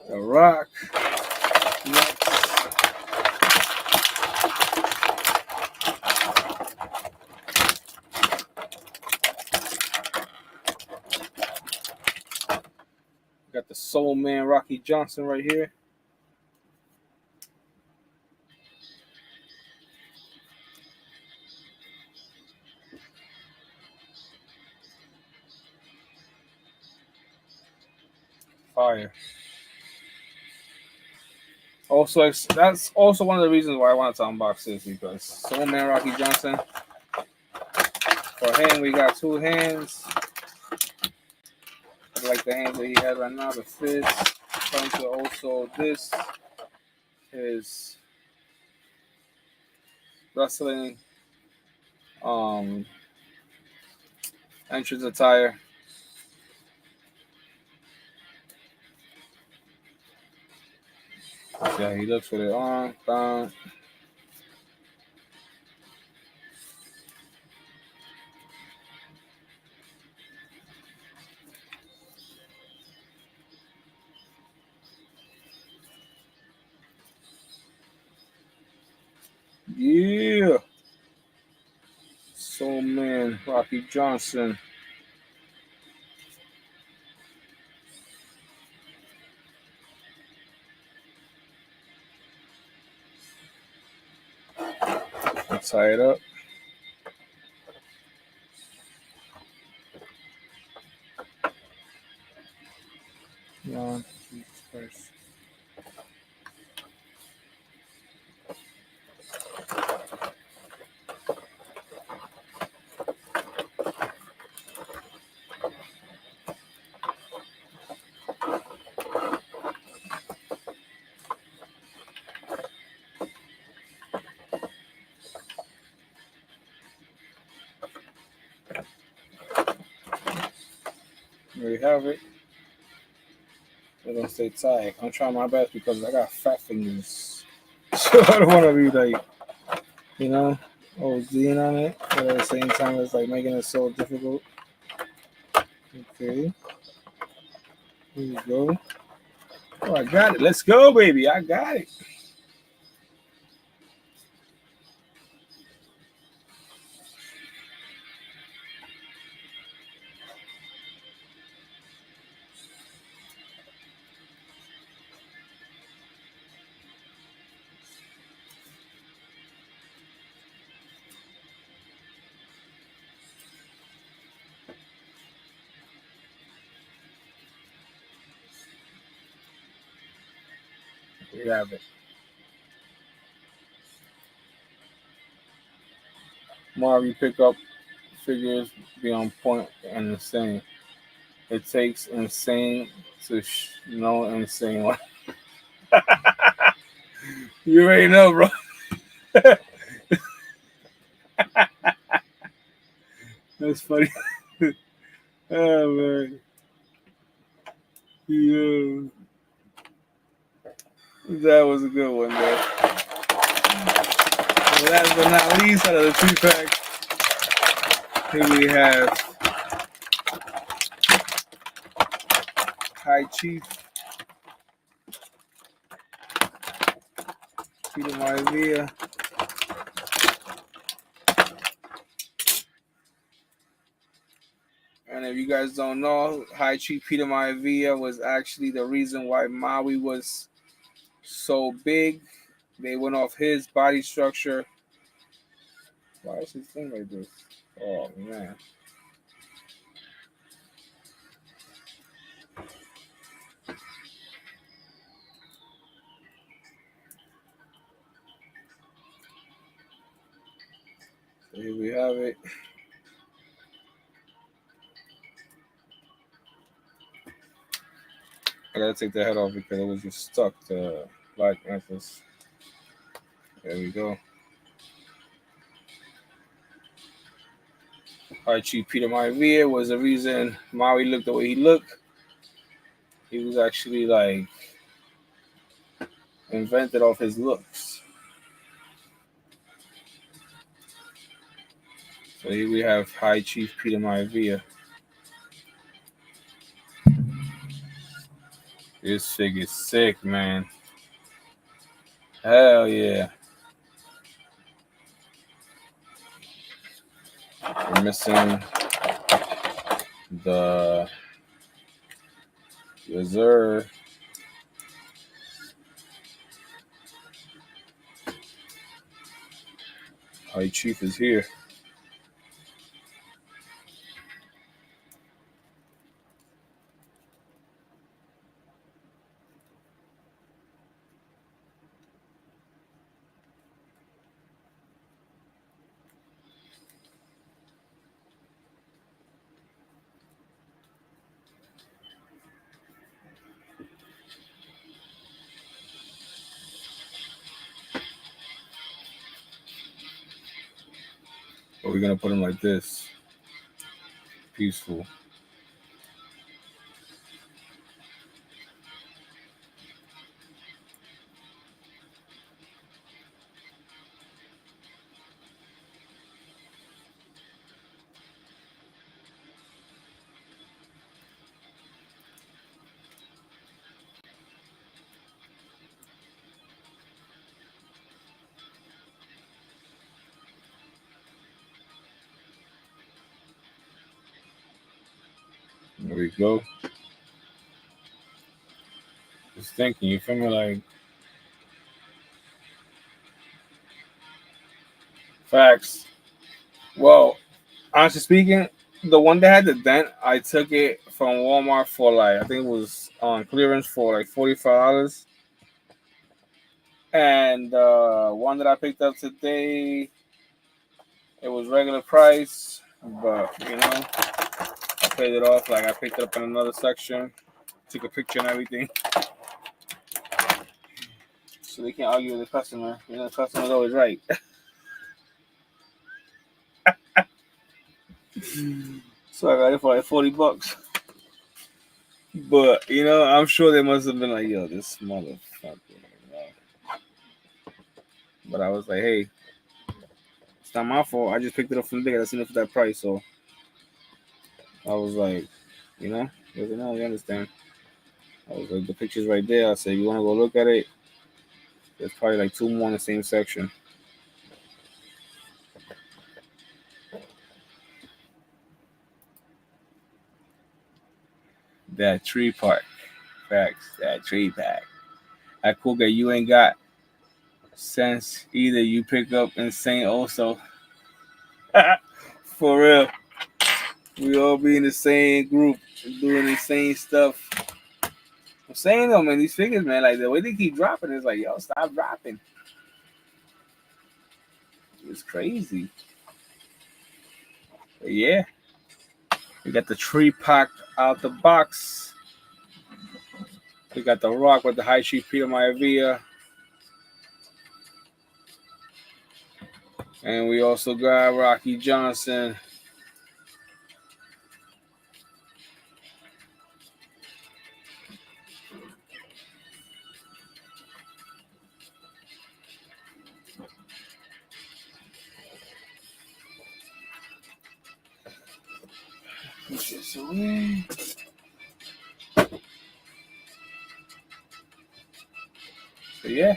The Rock. Next. Got the Soul Man Rocky Johnson right here. Fire. Also, that's also one of the reasons why I wanted to unbox this, because Soul Man Rocky Johnson. For him, we got two hands. Like the hands that he has right now, the fist. Trying to also this is wrestling entrance attire. Yeah, he looks with it on, down. Yeah. Soul Man Rocky Johnson. Let's tie it up. One, two, first. There you have it. Little gonna stay tight. I'm trying my best because I got fat fingers, so I don't want to be like, you know, ODing on it, but at the same time, it's like making it so difficult. Okay, here we go. Oh, I got it. Let's go, baby. I got it. We have it. Marv, you pick up figures, be on point and insane. It takes insane to know insane. You already know, bro. That's funny. Oh man. Yeah. That was a good one, though. Last but not least, out of the 3 packs, here we have High Chief, Peter Maivia. And if you guys don't know, High Chief Peter Maivia was actually the reason why Maui was so big. They went off his body structure. Why is his thing like this? Oh, man. So here we have it. I gotta take the head off because it was just stuck to Black Memphis. There we go. High Chief Peter Maivia was the reason Maui looked the way he looked. He was actually like invented off his looks. So here we have High Chief Peter Maivia. This figure's sick, man. Hell yeah. We're missing the reserve. High Chief is here. But we're gonna put him like this. Peaceful. There we go. Just thinking, you feel me? Like facts. Well, honestly speaking, the one that had the dent, I took it from Walmart for like I think it was on clearance for like $45. And one that I picked up today, it was regular price, but you know, I paid it off. Like I picked it up in another section, took a picture and everything, so they can't argue with the customer. You know, the customer's always right. So I got it for like $40. But you know, I'm sure they must have been like, "Yo, this motherfucker." You know? But I was like, "Hey, it's not my fault. I just picked it up from there. I seen it for that price." So I was like, you know, he was like, "No, you understand." I was like, "The picture's right there." I said, "You want to go look at it?" There's probably like two more in the same section. That tree park, facts. That tree pack. That cool guy you ain't got sense either. You pick up insane also. For real. We all be in the same group doing the same stuff. I'm saying though, man, these figures, man, like the way they keep dropping is like, yo, stop dropping. It's crazy. But yeah, we got the tree pack out the box. We got the Rock with the High Chief Peter Maivia. And we also got Rocky Johnson. So yeah,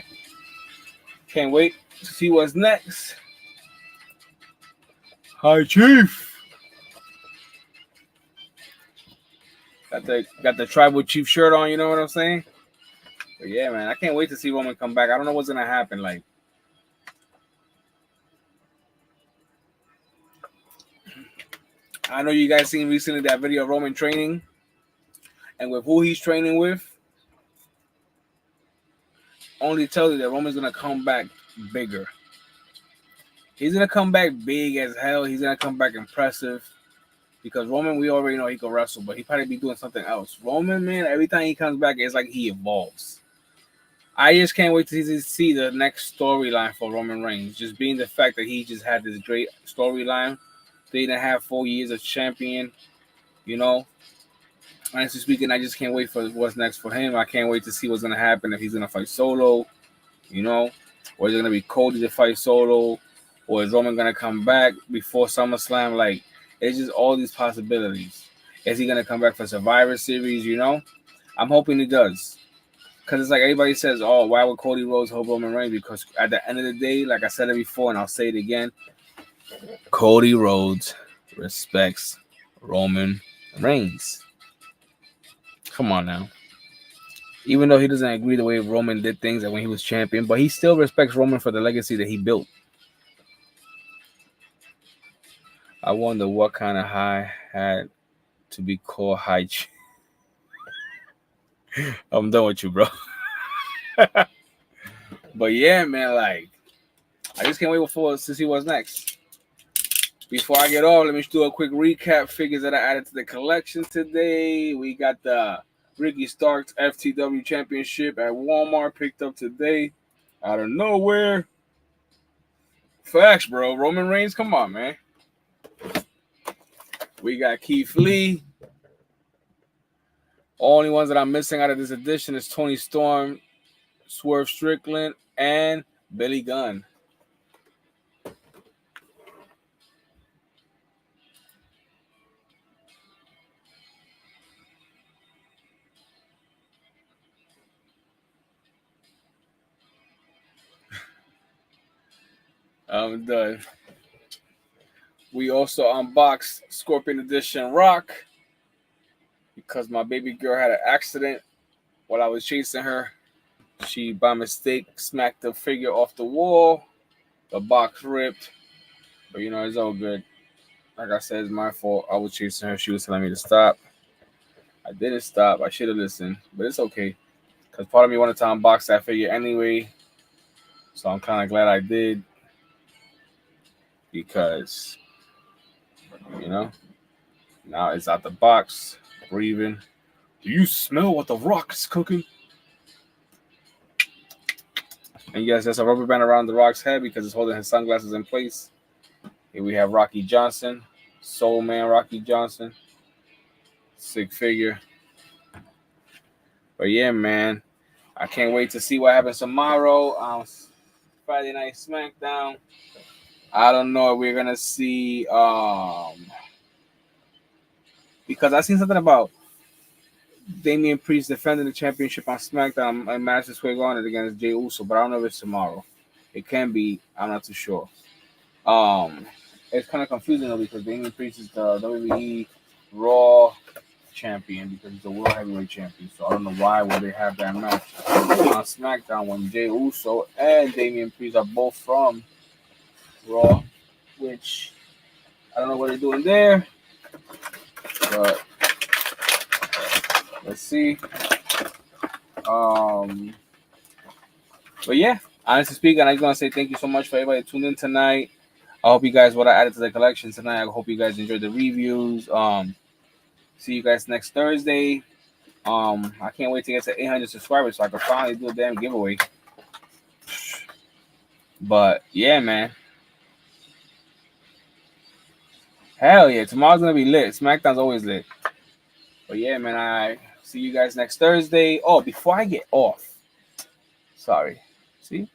can't wait to see what's next. High Chief. Got the tribal chief shirt on, you know what I'm saying? But yeah, man, I can't wait to see Roman come back. I don't know what's gonna happen. Like, I know you guys seen recently that video of Roman training, and with who he's training with, only tells you that Roman's gonna come back bigger. He's gonna come back big as hell. He's gonna come back impressive. Because Roman, we already know he can wrestle, but he probably be doing something else. Roman, man, every time he comes back, it's like he evolves. I just can't wait to see the next storyline for Roman Reigns. Just being the fact that he just had this great storyline, 3.5, 4 years as champion. You know, honestly speaking, I just can't wait for what's next for him. I can't wait to see what's gonna happen if he's gonna fight Solo. You know, or is it gonna be Cody to fight Solo, or is Roman gonna come back before SummerSlam? Like, it's just all these possibilities. Is he gonna come back for Survivor Series? You know, I'm hoping he does. Because it's like everybody says, oh, why would Cody Rhodes hold Roman Reigns? Because at the end of the day, like I said it before, and I'll say it again, Cody Rhodes respects Roman Reigns. Come on now. Even though he doesn't agree the way Roman did things and when he was champion, but he still respects Roman for the legacy that he built. I wonder what kind of high had to be called high. I'm done with you, bro. But yeah, man, like, I just can't wait for to see what's next. Before I get off, let me just do a quick recap. Figures that I added to the collection today. We got the Ricky Starks FTW Championship at Walmart picked up today out of nowhere. Facts, bro. Roman Reigns, come on, man. We got Keith Lee. Only ones that I'm missing out of this edition is Tony Storm, Swerve Strickland, and Billy Gunn. I'm done. We also unboxed Scorpion Edition Rock because my baby girl had an accident while I was chasing her. She, by mistake, smacked the figure off the wall. The box ripped. But, you know, it's all good. Like I said, it's my fault. I was chasing her. She was telling me to stop. I didn't stop. I should have listened. But it's okay. Because part of me wanted to unbox that figure anyway. So I'm kind of glad I did. Because, you know, now it's out the box. Breathing. Do you smell what the Rock is cooking? And yes, there's a rubber band around the Rock's head because it's holding his sunglasses in place. Here we have Rocky Johnson, Soul Man Rocky Johnson, sick figure. But yeah, man, I can't wait to see what happens tomorrow. Friday Night SmackDown. I don't know if we're gonna see because I seen something about Damian Priest defending the championship on SmackDown and Madison Square Garden against Jey Uso, but I don't know if it's tomorrow. It can be. I'm not too sure. Um, it's kind of confusing though because Damian Priest is the WWE Raw champion because he's the World Heavyweight champion. So I don't know why would they have that match on SmackDown when Jey Uso and Damian Priest are both from Raw, which I don't know what they're doing there, but let's see. Um, but yeah, honestly speaking, I just want to say thank you so much for everybody that tuned in tonight. I hope you guys what I added to the collection tonight. I hope you guys enjoyed the reviews. See you guys next Thursday. I can't wait to get to 800 subscribers so I can finally do a damn giveaway. But yeah, man. Hell yeah, tomorrow's gonna be lit. SmackDown's always lit. But yeah, man, I see you guys next Thursday. Oh, before I get off, sorry. See?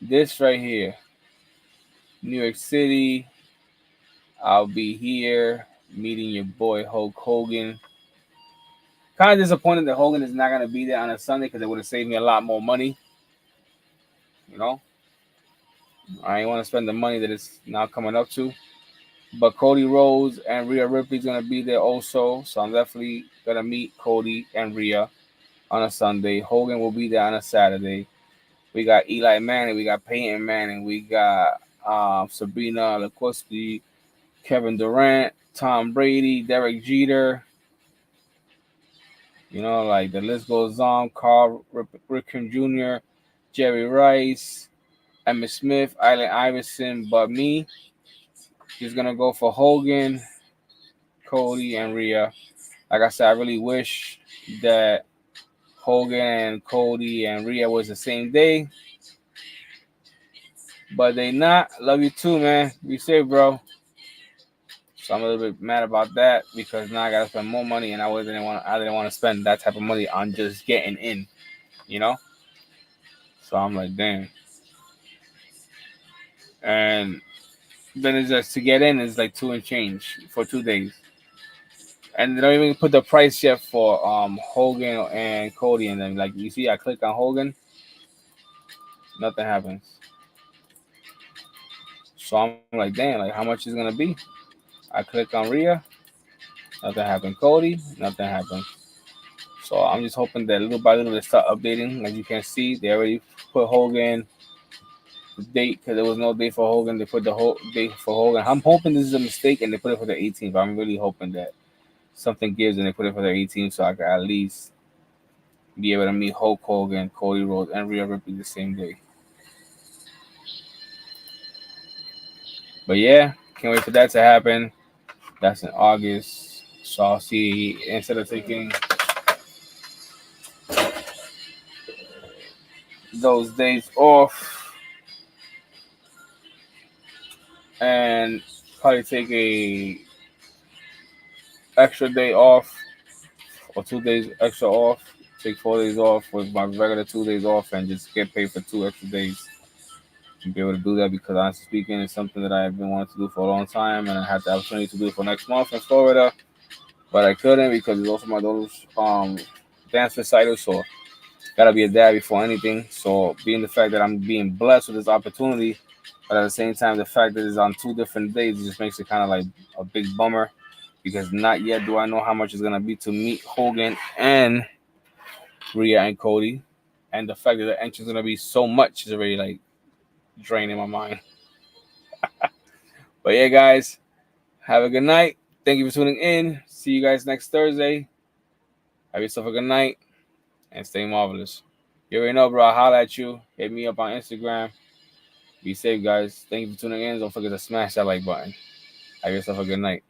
This right here. New York City. I'll be here meeting your boy Hulk Hogan. Kind of disappointed that Hogan is not gonna be there on a Sunday because it would have saved me a lot more money. You know? I ain't want to spend the money that it's now coming up to. But Cody Rhodes and Rhea Ripley's gonna be there also, so I'm definitely gonna meet Cody and Rhea on a Sunday. Hogan will be there on a Saturday. We got Eli Manning, we got Peyton Manning, we got Sabrina Laquisky, Kevin Durant, Tom Brady, Derek Jeter. You know, like the list goes on. Carl Ripken Jr., Jerry Rice, Emmitt Smith, Allen Iverson, but me. He's gonna go for Hogan, Cody, and Rhea. Like I said, I really wish that Hogan and Cody and Rhea was the same day, but they not. Love you too, man. Be safe, bro. So I'm a little bit mad about that because now I gotta spend more money, and I didn't want to spend that type of money on just getting in, you know. So I'm like, damn. And then it's just to get in is like two and change for 2 days. And they don't even put the price yet for Hogan and Cody and then like you see I click on Hogan, nothing happens. So I'm like, damn, like how much is gonna be? I click on Rhea, nothing happened. Cody, nothing happened. So I'm just hoping that little by little they start updating. As you can see, they already put Hogan the date because there was no date for Hogan. They put the whole date for Hogan. I'm hoping this is a mistake and they put it for the 18th. I'm really hoping that something gives and they put it for the 18th so I can at least be able to meet Hulk Hogan, Cody Rhodes, and Rhea Ripley the same day. But yeah, can't wait for that to happen. That's in August. So I'll see instead of taking those days off and probably take a extra day off or 2 days extra off. Take 4 days off with my regular 2 days off and just get paid for 2 extra days and be able to do that because honestly speaking, it's something that I've been wanting to do for a long time and I had the opportunity to do it for next month in Florida, but I couldn't because it's also my daughter's dance recital, so gotta be a dad before anything. So being the fact that I'm being blessed with this opportunity, but at the same time the fact that it's on 2 different days, it just makes it kind of like a big bummer because not yet do I know how much it's gonna be to meet Hogan and Rhea and Cody, and the fact that the entrance is gonna be so much is already like draining my mind. But yeah, guys, have a good night. Thank you for tuning in. See you guys next Thursday. Have yourself a good night and stay marvelous. You already know, bro. I'll holler at you. Hit me up on Instagram. Be safe, guys. Thank you for tuning in. Don't forget to smash that like button. Have yourself a good night.